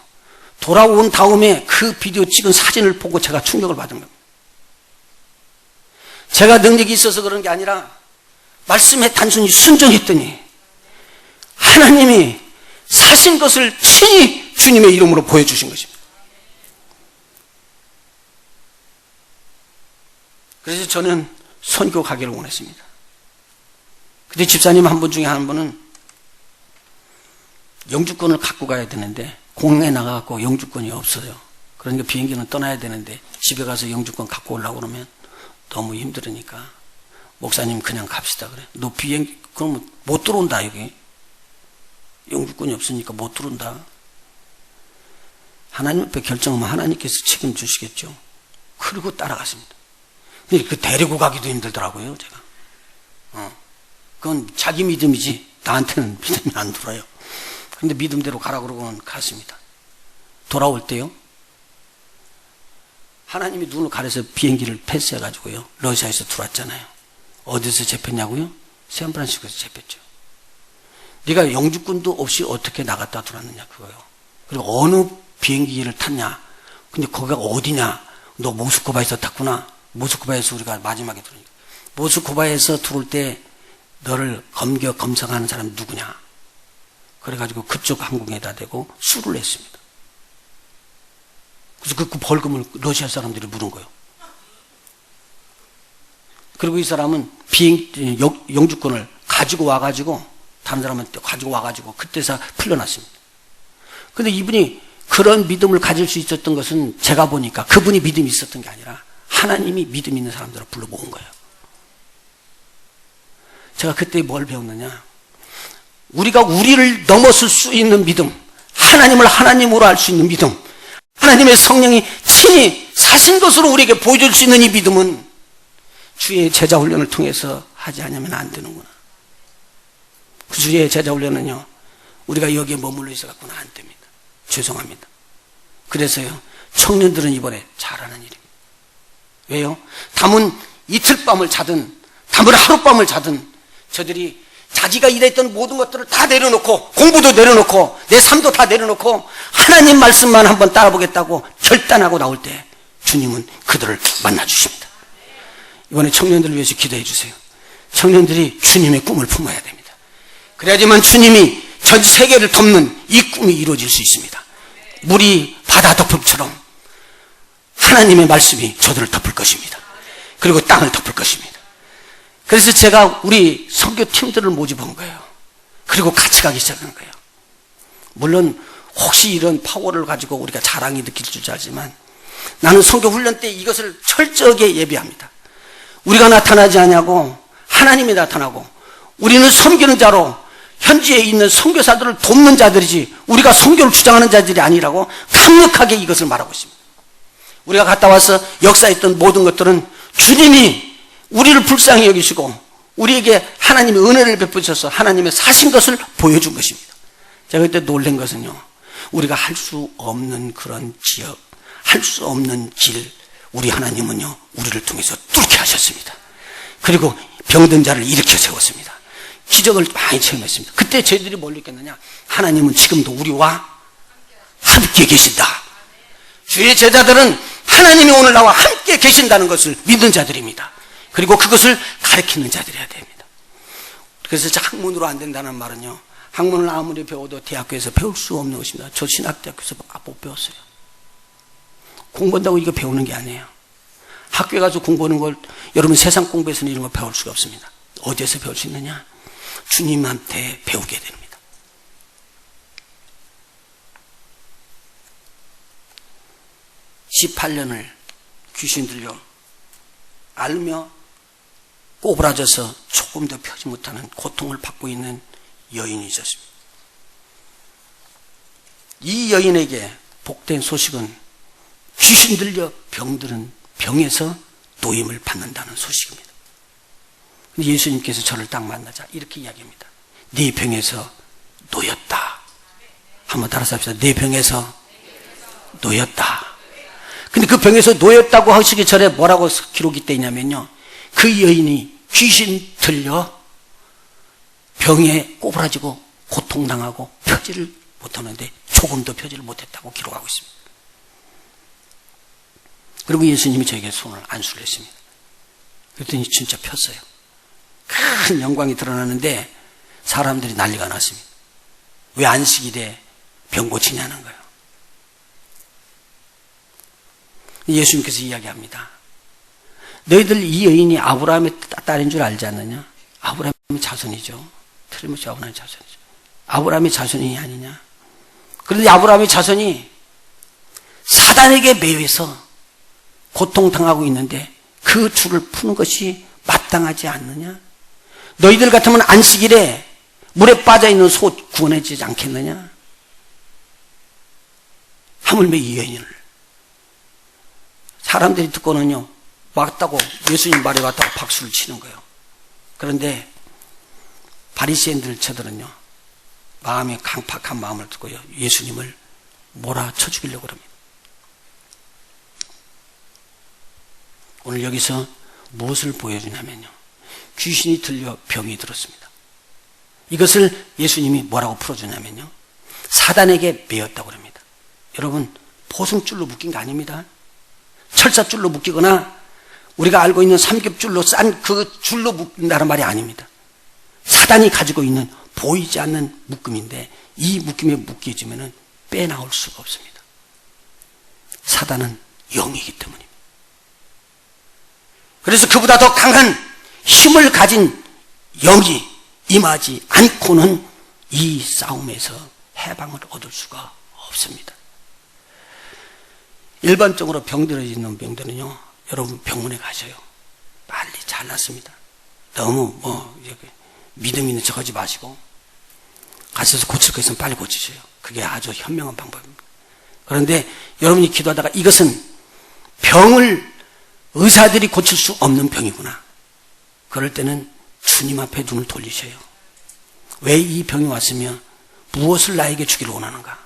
돌아온 다음에 그 비디오 찍은 사진을 보고 제가 충격을 받은 겁니다. 제가 능력이 있어서 그런 게 아니라 말씀에 단순히 순종했더니 하나님이 사신 것을 친히 주님의 이름으로 보여주신 것입니다. 그래서 저는 선교 가기를 원했습니다. 근데 집사님 한 분 중에 한 분은 영주권을 갖고 가야 되는데 공항에 나가고 영주권이 없어요. 그러니까 비행기는 떠나야 되는데 집에 가서 영주권 갖고 오려고 그러면 너무 힘들으니까 목사님 그냥 갑시다 그래. 너 비행기 그러면 못 들어온다 여기. 영주권이 없으니까 못 들어온다. 하나님 앞에 결정하면 하나님께서 책임주시겠죠. 그리고 따라갔습니다. 근데 그 데리고 가기도 힘들더라고요 제가. 그건 자기 믿음이지 나한테는 믿음이 안 들어요. 근데 믿음대로 가라 그러고는 갔습니다. 돌아올 때요, 하나님이 눈을 가려서 비행기를 패스해가지고요 러시아에서 들어왔잖아요. 어디서 잡혔냐고요? 샌프란시스코에서 잡혔죠. 네가 영주권도 없이 어떻게 나갔다 들어왔느냐 그거요. 그리고 어느 비행기를 탔냐, 근데 거기가 어디냐, 너 모스크바에서 탔구나. 모스크바에서 우리가 마지막에 들으니까 모스크바에서 들어올 때 너를 검색하는 사람이 누구냐. 그래가지고 그쪽 항공에다 대고 수를 냈습니다. 그래서 그 벌금을 러시아 사람들이 물은 거예요. 그리고 이 사람은 영주권을 가지고 와가지고 다른 사람한테 가지고 와가지고 그때서 풀려났습니다. 근데 이분이 그런 믿음을 가질 수 있었던 것은 제가 보니까 그분이 믿음이 있었던 게 아니라 하나님이 믿음 있는 사람들을 불러 모은 거예요. 제가 그때 뭘 배웠느냐, 우리가 우리를 넘어설 수 있는 믿음, 하나님을 하나님으로 알 수 있는 믿음, 하나님의 성령이 친히 사신 것으로 우리에게 보여줄 수 있는 이 믿음은 주의 제자 훈련을 통해서 하지 않으면 안 되는구나. 그 주의 제자 훈련은요, 우리가 여기에 머물러 있어 갖고는 안 됩니다. 죄송합니다. 그래서요, 청년들은 이번에 잘하는 일입니다. 왜요? 담은 이틀 밤을 자든 담은 하룻밤을 자든 저들이 자기가 일했던 모든 것들을 다 내려놓고 공부도 내려놓고 내 삶도 다 내려놓고 하나님 말씀만 한번 따라보겠다고 결단하고 나올 때 주님은 그들을 만나주십니다. 이번에 청년들을 위해서 기도해 주세요. 청년들이 주님의 꿈을 품어야 됩니다. 그래야지만 주님이 전 세계를 덮는 이 꿈이 이루어질 수 있습니다. 물이 바다 덮음처럼 하나님의 말씀이 저들을 덮을 것입니다. 그리고 땅을 덮을 것입니다. 그래서 제가 우리 선교팀들을 모집한 거예요. 그리고 같이 가기 시작한 거예요. 물론 혹시 이런 파워를 가지고 우리가 자랑이 느낄 줄 알지만 나는 선교훈련 때 이것을 철저하게 예비합니다. 우리가 나타나지 않냐고 하나님이 나타나고 우리는 섬기는 자로 현지에 있는 선교사들을 돕는 자들이지 우리가 선교를 주장하는 자들이 아니라고 강력하게 이것을 말하고 있습니다. 우리가 갔다 와서 역사했던 모든 것들은 주님이 우리를 불쌍히 여기시고 우리에게 하나님의 은혜를 베푸셔서 하나님의 사신 것을 보여준 것입니다. 제가 그때 놀란 것은요, 우리가 할 수 없는 그런 지역, 할 수 없는 길, 우리 하나님은요 우리를 통해서 뚫게 하셨습니다. 그리고 병든 자를 일으켜 세웠습니다. 기적을 많이 체험했습니다. 그때 저희들이 뭘 느꼈느냐, 하나님은 지금도 우리와 함께 계신다. 주의 제자들은 하나님이 오늘 나와 함께 계신다는 것을 믿는 자들입니다. 그리고 그것을 가르치는 자들이어야 됩니다. 그래서 학문으로 안 된다는 말은요, 학문을 아무리 배워도 대학교에서 배울 수 없는 것입니다. 저 신학대학교에서 못 배웠어요. 공부한다고 이거 배우는 게 아니에요. 학교에 가서 공부하는 걸, 여러분 세상 공부에서는 이런 걸 배울 수가 없습니다. 어디에서 배울 수 있느냐? 주님한테 배우게 됩니다. (18년을) 귀신 들려 앓으며 꼬부라져서 조금도 펴지 못하는 고통을 받고 있는 여인이 있었습니다. 이 여인에게 복된 소식은 귀신 들려 병들은 병에서 노임을 받는다는 소식입니다. 예수님께서 저를 딱 만나자 이렇게 이야기합니다. 네 병에서 놓였다. 한번 따라서 합시다. 네 병에서 놓였다. 근데 그 병에서 놓였다고 하시기 전에 뭐라고 기록이 되어 있냐면요, 그 여인이 귀신 들려 병에 꼬부라지고 고통당하고 펴지를 못하는데 조금도 펴지를 못했다고 기록하고 있습니다. 그리고 예수님이 저에게 손을 안수를 했습니다. 그랬더니 진짜 폈어요. 큰 영광이 드러나는데 사람들이 난리가 났습니다. 왜 안식일에 병 고치냐는 거예요. 예수님께서 이야기합니다. 너희들 이 여인이 아브라함의 딸인 줄 알지 않느냐? 아브라함의 자손이죠. 틀림없이 아브라함의 자손이죠. 아브라함의 자손이 아니냐? 그런데 아브라함의 자손이 사단에게 매여서 고통당하고 있는데 그 줄을 푸는 것이 마땅하지 않느냐? 너희들 같으면 안식일에 물에 빠져있는 소 구원해주지 않겠느냐? 하물며 이 여인을 사람들이 듣고는요, 맞다고, 예수님 말에 맞다고 박수를 치는 거예요. 그런데 바리새인들 저들은요, 마음이 강팍한 마음을 듣고요, 예수님을 몰아쳐 죽이려고 합니다. 오늘 여기서 무엇을 보여주냐면요, 귀신이 들려 병이 들었습니다. 이것을 예수님이 뭐라고 풀어주냐면요, 사단에게 매였다고 합니다. 여러분, 보승줄로 묶인 거 아닙니다. 철사줄로 묶이거나 우리가 알고 있는 삼겹줄로 싼 그 줄로 묶인다는 말이 아닙니다. 사단이 가지고 있는 보이지 않는 묶음인데 이 묶임에 묶여지면 빼나올 수가 없습니다. 사단은 영이기 때문입니다. 그래서 그보다 더 강한 힘을 가진 영이 임하지 않고는 이 싸움에서 해방을 얻을 수가 없습니다. 일반적으로 병들어 있는 병들은요, 여러분 병원에 가셔요. 빨리 잘 낫습니다. 너무 믿음 있는 척하지 마시고 가셔서 고칠 거 있으면 빨리 고치셔요. 그게 아주 현명한 방법입니다. 그런데 여러분이 기도하다가 이것은 병을 의사들이 고칠 수 없는 병이구나, 그럴 때는 주님 앞에 눈을 돌리셔요. 왜 이 병이 왔으며 무엇을 나에게 주기를 원하는가?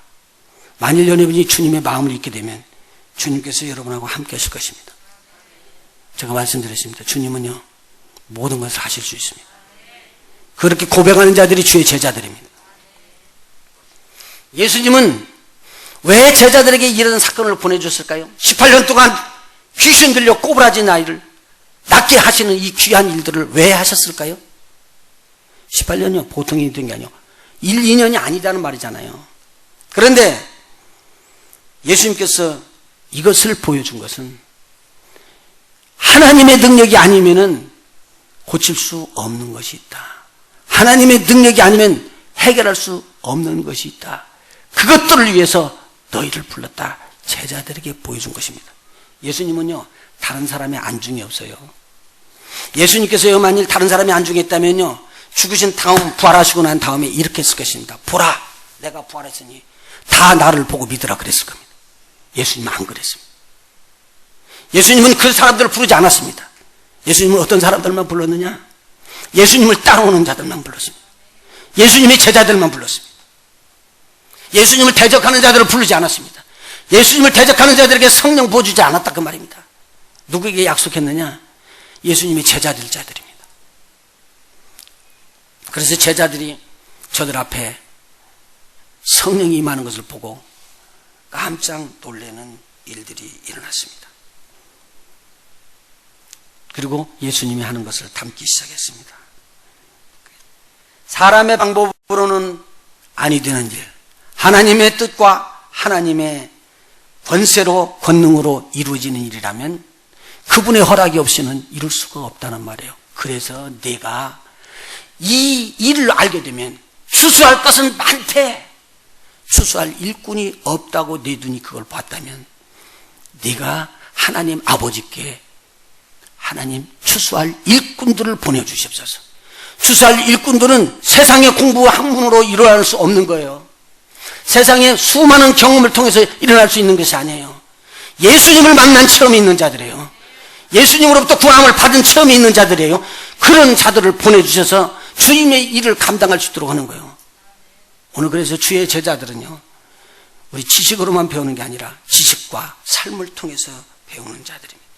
만일 여러분이 주님의 마음을 읽게 되면 주님께서 여러분하고 함께 하실 것입니다. 제가 말씀드렸습니다. 주님은요, 모든 것을 하실 수 있습니다. 그렇게 고백하는 자들이 주의 제자들입니다. 예수님은 왜 제자들에게 이런 사건을 보내줬을까요? 18년 동안 귀신 들려 꼬부라진 아이를 낫게 하시는 이 귀한 일들을 왜 하셨을까요? 18년이요, 보통 일이 된 게 아니요, 1, 2년이 아니다는 말이잖아요. 그런데 예수님께서 이것을 보여준 것은 하나님의 능력이 아니면은 고칠 수 없는 것이 있다. 하나님의 능력이 아니면 해결할 수 없는 것이 있다. 그것들을 위해서 너희를 불렀다. 제자들에게 보여준 것입니다. 예수님은요, 다른 사람의 안중이 없어요. 예수님께서요, 만일 다른 사람의 안중에 있다면요, 죽으신 다음, 부활하시고 난 다음에 이렇게 했을 것입니다. 보라, 내가 부활했으니 다 나를 보고 믿으라 그랬을 겁니다. 예수님은 안 그랬습니다. 예수님은 그 사람들을 부르지 않았습니다. 예수님은 어떤 사람들만 불렀느냐? 예수님을 따라오는 자들만 불렀습니다. 예수님의 제자들만 불렀습니다. 예수님을 대적하는 자들을 부르지 않았습니다. 예수님을 대적하는 자들에게 성령 부어주지 않았다 그 말입니다. 누구에게 약속했느냐? 예수님의 제자들입니다. 그래서 제자들이 저들 앞에 성령이 임하는 것을 보고 깜짝 놀라는 일들이 일어났습니다. 그리고 예수님이 하는 것을 담기 시작했습니다. 사람의 방법으로는 아니 되는 일, 하나님의 뜻과 하나님의 권세로, 권능으로 이루어지는 일이라면 그분의 허락이 없이는 이룰 수가 없다는 말이에요. 그래서 내가 이 일을 알게 되면 추수할 것은 많대. 추수할 일꾼이 없다고 내 눈이 그걸 봤다면 네가 하나님 아버지께 하나님 추수할 일꾼들을 보내주십소서. 추수할 일꾼들은 세상의 공부 학문으로 일어날 수 없는 거예요. 세상에 수많은 경험을 통해서 일어날 수 있는 것이 아니에요. 예수님을 만난 체험이 있는 자들이에요. 예수님으로부터 구원을 받은 체험이 있는 자들이에요. 그런 자들을 보내주셔서 주님의 일을 감당할 수 있도록 하는 거예요. 오늘 그래서 주의 제자들은요, 우리 지식으로만 배우는 게 아니라 지식과 삶을 통해서 배우는 자들입니다.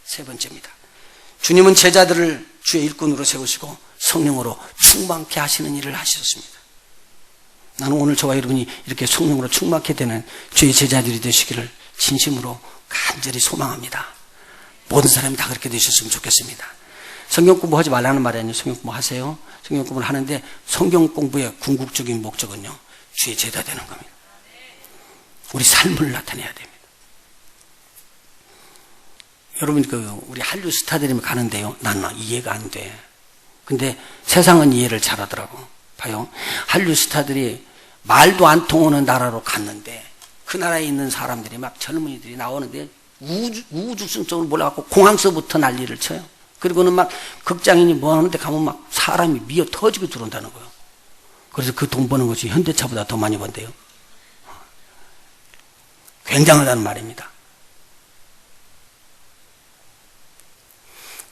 세 번째입니다. 주님은 제자들을 주의 일꾼으로 세우시고 성령으로 충만케 하시는 일을 하셨습니다. 나는 오늘 저와 여러분이 이렇게 성령으로 충만케 되는 주의 제자들이 되시기를 진심으로 간절히 소망합니다. 모든 사람이 다 그렇게 되셨으면 좋겠습니다. 성경 공부하지 말라는 말이 아니에요. 성경 공부하세요. 성경 공부를 하는데 성경 공부의 궁극적인 목적은요, 주의 제자 되는 겁니다. 우리 삶을 나타내야 됩니다. 여러분, 우리 한류 스타들이 가는데요, 나는 이해가 안 돼. 근데 세상은 이해를 잘하더라고. 봐요. 한류 스타들이 말도 안 통하는 나라로 갔는데 그 나라에 있는 사람들이 막 젊은이들이 나오는데 우후죽순적으로 몰라갖고 공항서부터 난리를 쳐요. 그리고는 막 극장인이 뭐 하는데 가면 막 사람이 미어 터지고 들어온다는 거예요. 그래서 그 돈 버는 것이 현대차보다 더 많이 번대요. 굉장하다는 말입니다.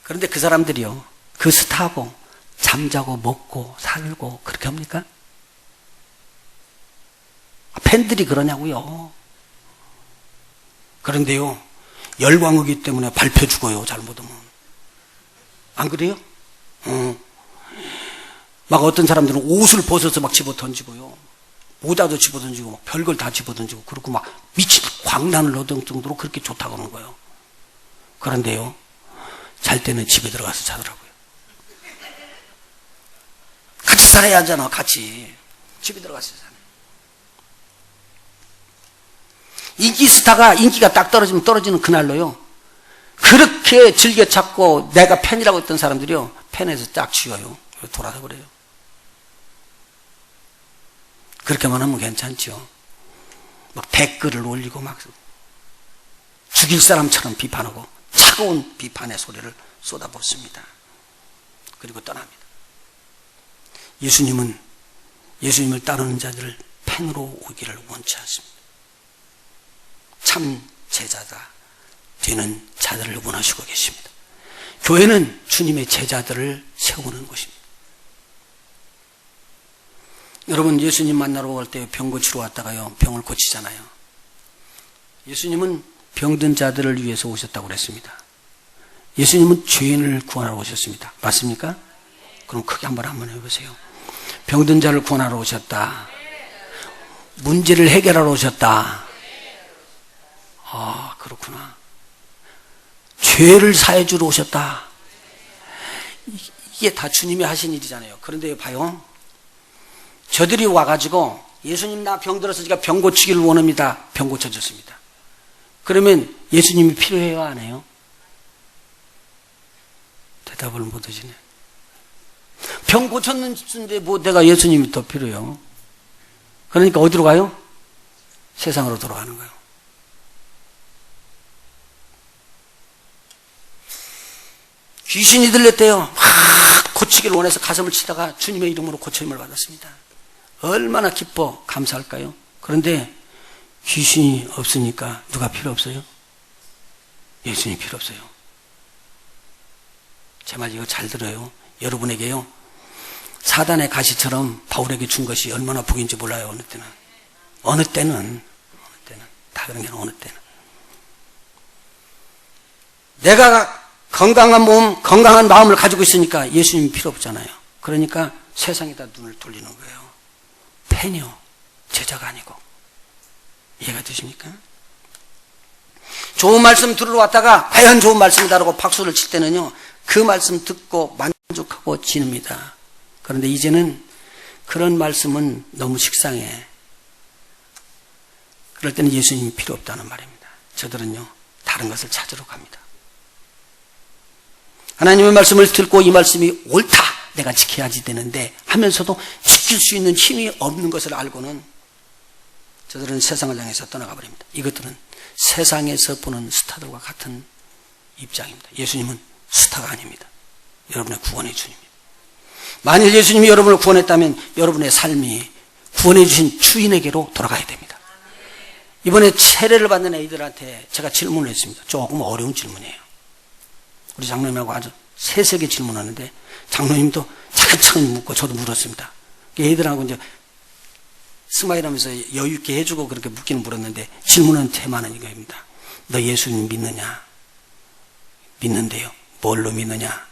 그런데 그 사람들이요, 그 스타보 잠자고 먹고 살고 그렇게 합니까? 팬들이 그러냐고요. 그런데요, 열광이기 때문에 밟혀 죽어요, 잘못하면. 안 그래요? 막 어떤 사람들은 옷을 벗어서 막 집어 던지고요, 모자도 집어 던지고 막 별걸 다 집어 던지고, 그렇고 막 미친 광란을 얻을 정도로 그렇게 좋다고 하는 거예요. 그런데요, 잘 때는 집에 들어가서 자더라고요. 같이 살아야 하잖아. 같이 집에 들어가서 사네. 인기 스타가 인기가 딱 떨어지면 떨어지는 그날로요, 그렇게 즐겨 찾고 내가 팬이라고 했던 사람들이요, 팬에서 딱 지워요. 돌아서 그래요. 그렇게만 하면 괜찮죠. 막 댓글을 올리고 막 죽일 사람처럼 비판하고 차가운 비판의 소리를 쏟아붓습니다. 그리고 떠납니다. 예수님은 예수님을 따르는 자들을 팬으로 오기를 원치 않습니다. 참 제자가 되는 자들을 원하시고 계십니다. 교회는 주님의 제자들을 세우는 곳입니다. 여러분, 예수님 만나러 갈 때 병 고치러 왔다가요, 병을 고치잖아요. 예수님은 병든 자들을 위해서 오셨다고 그랬습니다. 예수님은 죄인을 구원하러 오셨습니다. 맞습니까? 그럼 크게 한번 해보세요. 병든 자를 구원하러 오셨다. 문제를 해결하러 오셨다. 아, 그렇구나. 죄를 사해주러 오셨다. 이게 다 주님이 하신 일이잖아요. 그런데 봐요. 저들이 와가지고 예수님 나 병들어서 제가 병 고치기를 원합니다. 병 고쳐줬습니다. 그러면 예수님이 필요해요? 안 해요? 대답을 못 하시네. 병 고쳤는데 뭐 내가 예수님이 더 필요해요? 그러니까 어디로 가요? 세상으로 돌아가는 거예요. 귀신이 들렸대요. 막 고치기를 원해서 가슴을 치다가 주님의 이름으로 고쳐임을 받았습니다. 얼마나 기뻐 감사할까요? 그런데 귀신이 없으니까 누가 필요 없어요? 예수님이 필요 없어요. 제 말 이거 잘 들어요. 여러분에게요, 사단의 가시처럼 바울에게 준 것이 얼마나 복인지 몰라요. 어느 때는 다 그런 게 어느 때는 내가 건강한 몸, 건강한 마음을 가지고 있으니까 예수님이 필요 없잖아요. 그러니까 세상에다 눈을 돌리는 거예요. 팬이요, 제자가 아니고. 이해가 되십니까? 좋은 말씀 들으러 왔다가 과연 좋은 말씀이다라고 박수를 칠 때는요, 그 말씀 듣고 만족하고 지릅니다. 그런데 이제는 그런 말씀은 너무 식상해. 그럴 때는 예수님이 필요 없다는 말입니다. 저들은요, 다른 것을 찾으러 갑니다. 하나님의 말씀을 듣고 이 말씀이 옳다, 내가 지켜야지 되는데 하면서도 지킬 수 있는 힘이 없는 것을 알고는 저들은 세상을 향해서 떠나가 버립니다. 이것들은 세상에서 보는 스타들과 같은 입장입니다. 예수님은 스타가 아닙니다. 여러분의 구원의 주님입니다. 만일 예수님이 여러분을 구원했다면 여러분의 삶이 구원해 주신 주인에게로 돌아가야 됩니다. 이번에 세례를 받는 애들한테 제가 질문을 했습니다. 조금 어려운 질문이에요. 우리 장로님하고 아주 세세하게 질문하는데 장로님도 차근차근 묻고 저도 물었습니다. 애들하고 이제 스마일하면서 여유 있게 해주고 그렇게 묻기는 물었는데 질문은 테마는 이거입니다. 너 예수님 믿느냐? 믿는데요. 뭘로 믿느냐?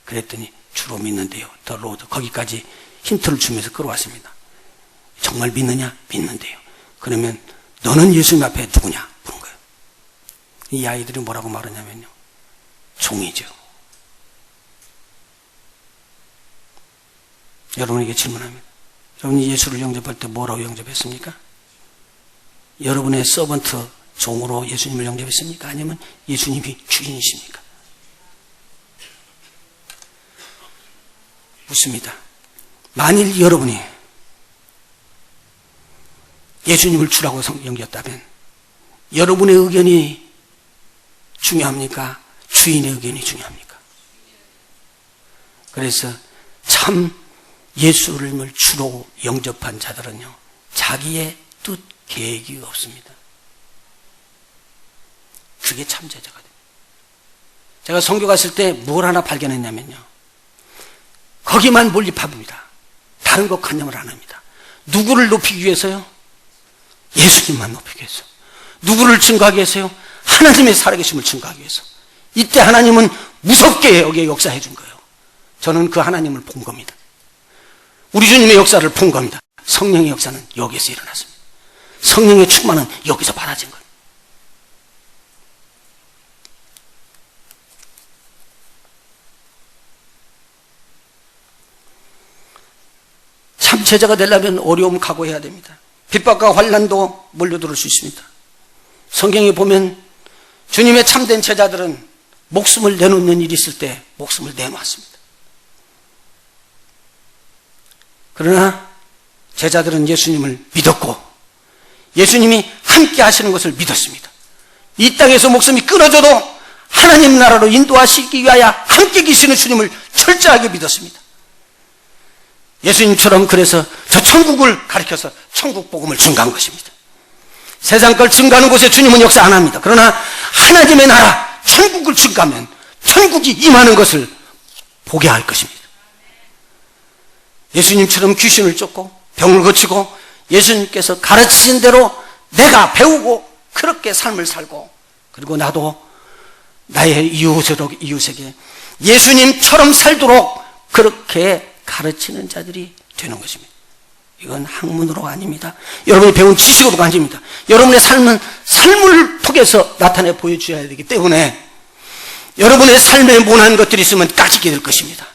그랬더니 주로 믿는데요. 더 로드. 거기까지 힌트를 주면서 끌어왔습니다. 정말 믿느냐? 믿는데요. 그러면 너는 예수님 앞에 누구냐? 물은 거예요. 이 아이들이 뭐라고 말하냐면요, 종이죠. 여러분에게 질문합니다. 여러분이 예수를 영접할 때 뭐라고 영접했습니까? 여러분의 서번트, 종으로 예수님을 영접했습니까? 아니면 예수님이 주인이십니까? 묻습니다. 만일 여러분이 예수님을 주라고 영접했다면 여러분의 의견이 중요합니까? 주인의 의견이 중요합니까? 그래서 참 예수를 주로 영접한 자들은요, 자기의 뜻, 계획이 없습니다. 그게 참 제자가 됩니다. 제가 선교 갔을 때 뭘 하나 발견했냐면요, 거기만 몰입합니다. 다른 것 관념을 안 합니다. 누구를 높이기 위해서요? 예수님만 높이기 위해서. 누구를 증거하기 위해서요? 하나님의 살아계심을 증거하기 위해서. 이때 하나님은 무섭게 여기에 역사해 준 거예요. 저는 그 하나님을 본 겁니다. 우리 주님의 역사를 본 겁니다. 성령의 역사는 여기서 일어났습니다. 성령의 충만은 여기서 받아진 거예요. 참 제자가 되려면 어려움 각오해야 됩니다. 핍박과 환난도 몰려들을 수 있습니다. 성경에 보면 주님의 참된 제자들은 목숨을 내놓는 일이 있을 때 목숨을 내놓았습니다. 그러나 제자들은 예수님을 믿었고 예수님이 함께 하시는 것을 믿었습니다. 이 땅에서 목숨이 끊어져도 하나님 나라로 인도하시기 위하여 함께 계시는 주님을 철저하게 믿었습니다. 예수님처럼 그래서 저 천국을 가리켜서 천국 복음을 증가한 것입니다. 세상 걸 증가하는 곳에 주님은 역사 안 합니다. 그러나 하나님의 나라 천국을 증가하면 천국이 임하는 것을 보게 할 것입니다. 예수님처럼 귀신을 쫓고 병을 고치고 예수님께서 가르치신 대로 내가 배우고 그렇게 삶을 살고, 그리고 나도 나의 이웃에게 예수님처럼 살도록 그렇게 가르치는 자들이 되는 것입니다. 이건 학문으로가 아닙니다. 여러분이 배운 지식으로가 아닙니다. 여러분의 삶은 삶을 통해서 나타내 보여줘야 되기 때문에 여러분의 삶에 모난 것들이 있으면 까짓게 될 것입니다.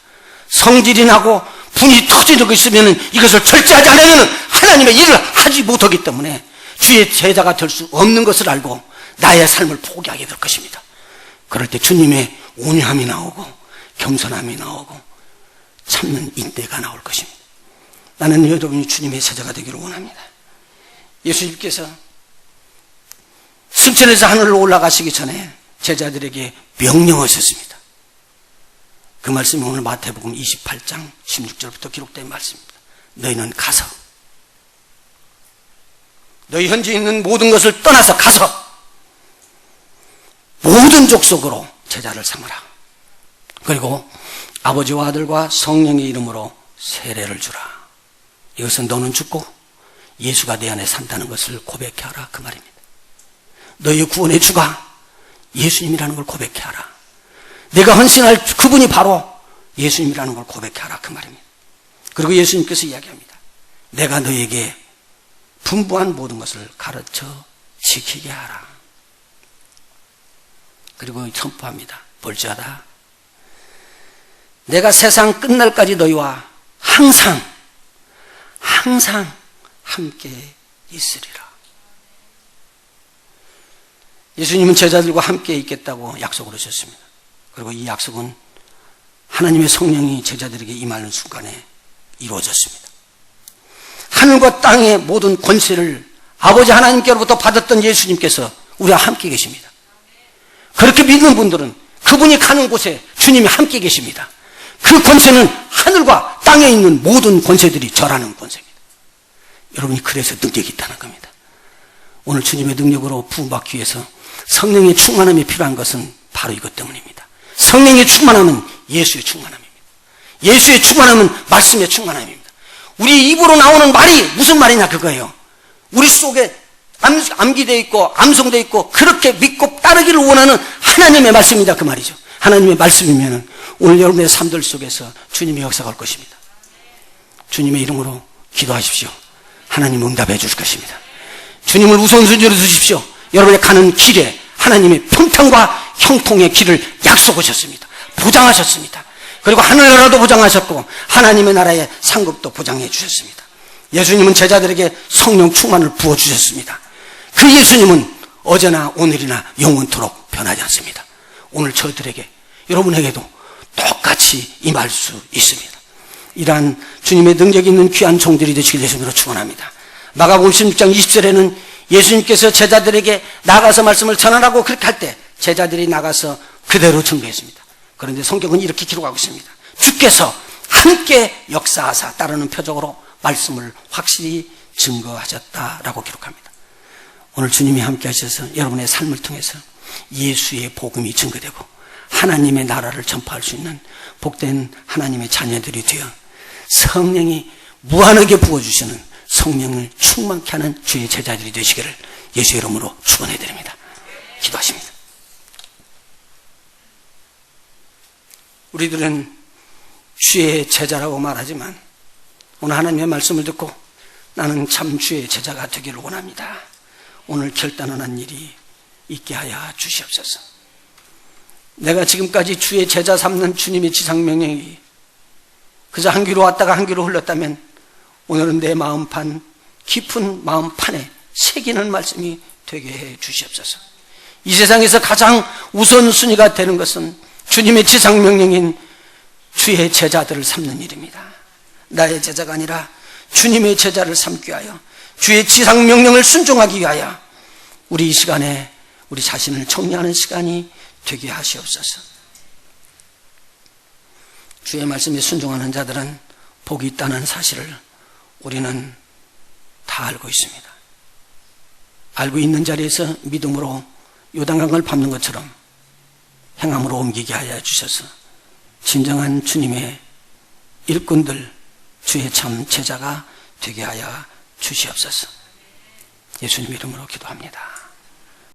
성질이 나고 분이 터지는 것이 있으면 이것을 절제하지 않으면 하나님의 일을 하지 못하기 때문에 주의 제자가 될 수 없는 것을 알고 나의 삶을 포기하게 될 것입니다. 그럴 때 주님의 온유함이 나오고 겸손함이 나오고 참는 인내가 나올 것입니다. 나는 여러분이 주님의 제자가 되기를 원합니다. 예수님께서 승천해서 하늘로 올라가시기 전에 제자들에게 명령하셨습니다. 그 말씀이 오늘 마태복음 28장 16절부터 기록된 말씀입니다. 너희는 가서 너희 현재 있는 모든 것을 떠나서 가서 모든 족속으로 제자를 삼으라. 그리고 아버지와 아들과 성령의 이름으로 세례를 주라. 이것은 너는 죽고 예수가 내 안에 산다는 것을 고백해하라 그 말입니다. 너희의 구원의 주가 예수님이라는 걸 고백해하라. 내가 헌신할 그분이 바로 예수님이라는 걸 고백해하라 그 말입니다. 그리고 예수님께서 이야기합니다. 내가 너희에게 분부한 모든 것을 가르쳐 지키게 하라. 그리고 선포합니다. 볼지어다 내가 세상 끝날까지 너희와 항상 함께 있으리라. 예수님은 제자들과 함께 있겠다고 약속을 하셨습니다. 그리고 이 약속은 하나님의 성령이 제자들에게 임하는 순간에 이루어졌습니다. 하늘과 땅의 모든 권세를 아버지 하나님께로부터 받았던 예수님께서 우리와 함께 계십니다. 그렇게 믿는 분들은 그분이 가는 곳에 주님이 함께 계십니다. 그 권세는 하늘과 땅에 있는 모든 권세들이 절하는 권세입니다. 여러분이 그래서 능력이 있다는 겁니다. 오늘 주님의 능력으로 부음받기 위해서 성령의 충만함이 필요한 것은 바로 이것 때문입니다. 성령의 충만함은 예수의 충만함입니다. 예수의 충만함은 말씀의 충만함입니다. 우리 입으로 나오는 말이 무슨 말이냐 그거예요. 우리 속에 암기되어 있고 암송되어 있고 그렇게 믿고 따르기를 원하는 하나님의 말씀이다 그 말이죠. 하나님의 말씀이면 오늘 여러분의 삶들 속에서 주님의 역사가 올 것입니다. 주님의 이름으로 기도하십시오. 하나님 응답해 주실 것입니다. 주님을 우선순위로 두십시오. 여러분의 가는 길에 하나님의 평평과 형통의 길을 약속하셨습니다. 보장하셨습니다. 그리고 하늘나라도 보장하셨고 하나님의 나라의 상급도 보장해 주셨습니다. 예수님은 제자들에게 성령 충만을 부어주셨습니다. 그 예수님은 어제나 오늘이나 영원토록 변하지 않습니다. 오늘 저들에게 여러분에게도 똑같이 임할 수 있습니다. 이러한 주님의 능력 있는 귀한 종들이 되시길 예수님으로 축원합니다. 마가복음 16장 20절에는 예수님께서 제자들에게 나가서 말씀을 전하라고 그렇게 할 때 제자들이 나가서 그대로 증거했습니다. 그런데 성경은 이렇게 기록하고 있습니다. 주께서 함께 역사하사 따르는 표적으로 말씀을 확실히 증거하셨다라고 기록합니다. 오늘 주님이 함께 하셔서 여러분의 삶을 통해서 예수의 복음이 증거되고 하나님의 나라를 전파할 수 있는 복된 하나님의 자녀들이 되어 성령이 무한하게 부어주시는 성령을 충만케 하는 주의 제자들이 되시기를 예수의 이름으로 축원해드립니다. 기도하십니다. 우리들은 주의 제자라고 말하지만 오늘 하나님의 말씀을 듣고 나는 참 주의 제자가 되기를 원합니다. 오늘 결단한 일이 있게 하여 주시옵소서. 내가 지금까지 주의 제자 삼는 주님의 지상명령이 그저 한 귀로 왔다가 한 귀로 흘렀다면 오늘은 내 마음판 깊은 마음판에 새기는 말씀이 되게 해 주시옵소서. 이 세상에서 가장 우선순위가 되는 것은 주님의 지상명령인 주의 제자들을 삼는 일입니다. 나의 제자가 아니라 주님의 제자를 삼기 위하여 주의 지상명령을 순종하기 위하여 우리 이 시간에 우리 자신을 정리하는 시간이 되게 하시옵소서. 주의 말씀에 순종하는 자들은 복이 있다는 사실을 우리는 다 알고 있습니다. 알고 있는 자리에서 믿음으로 요단강을 밟는 것처럼 행함으로 옮기게 하여 주셔서 진정한 주님의 일꾼들, 주의 참 제자가 되게 하여 주시옵소서. 예수님 이름으로 기도합니다.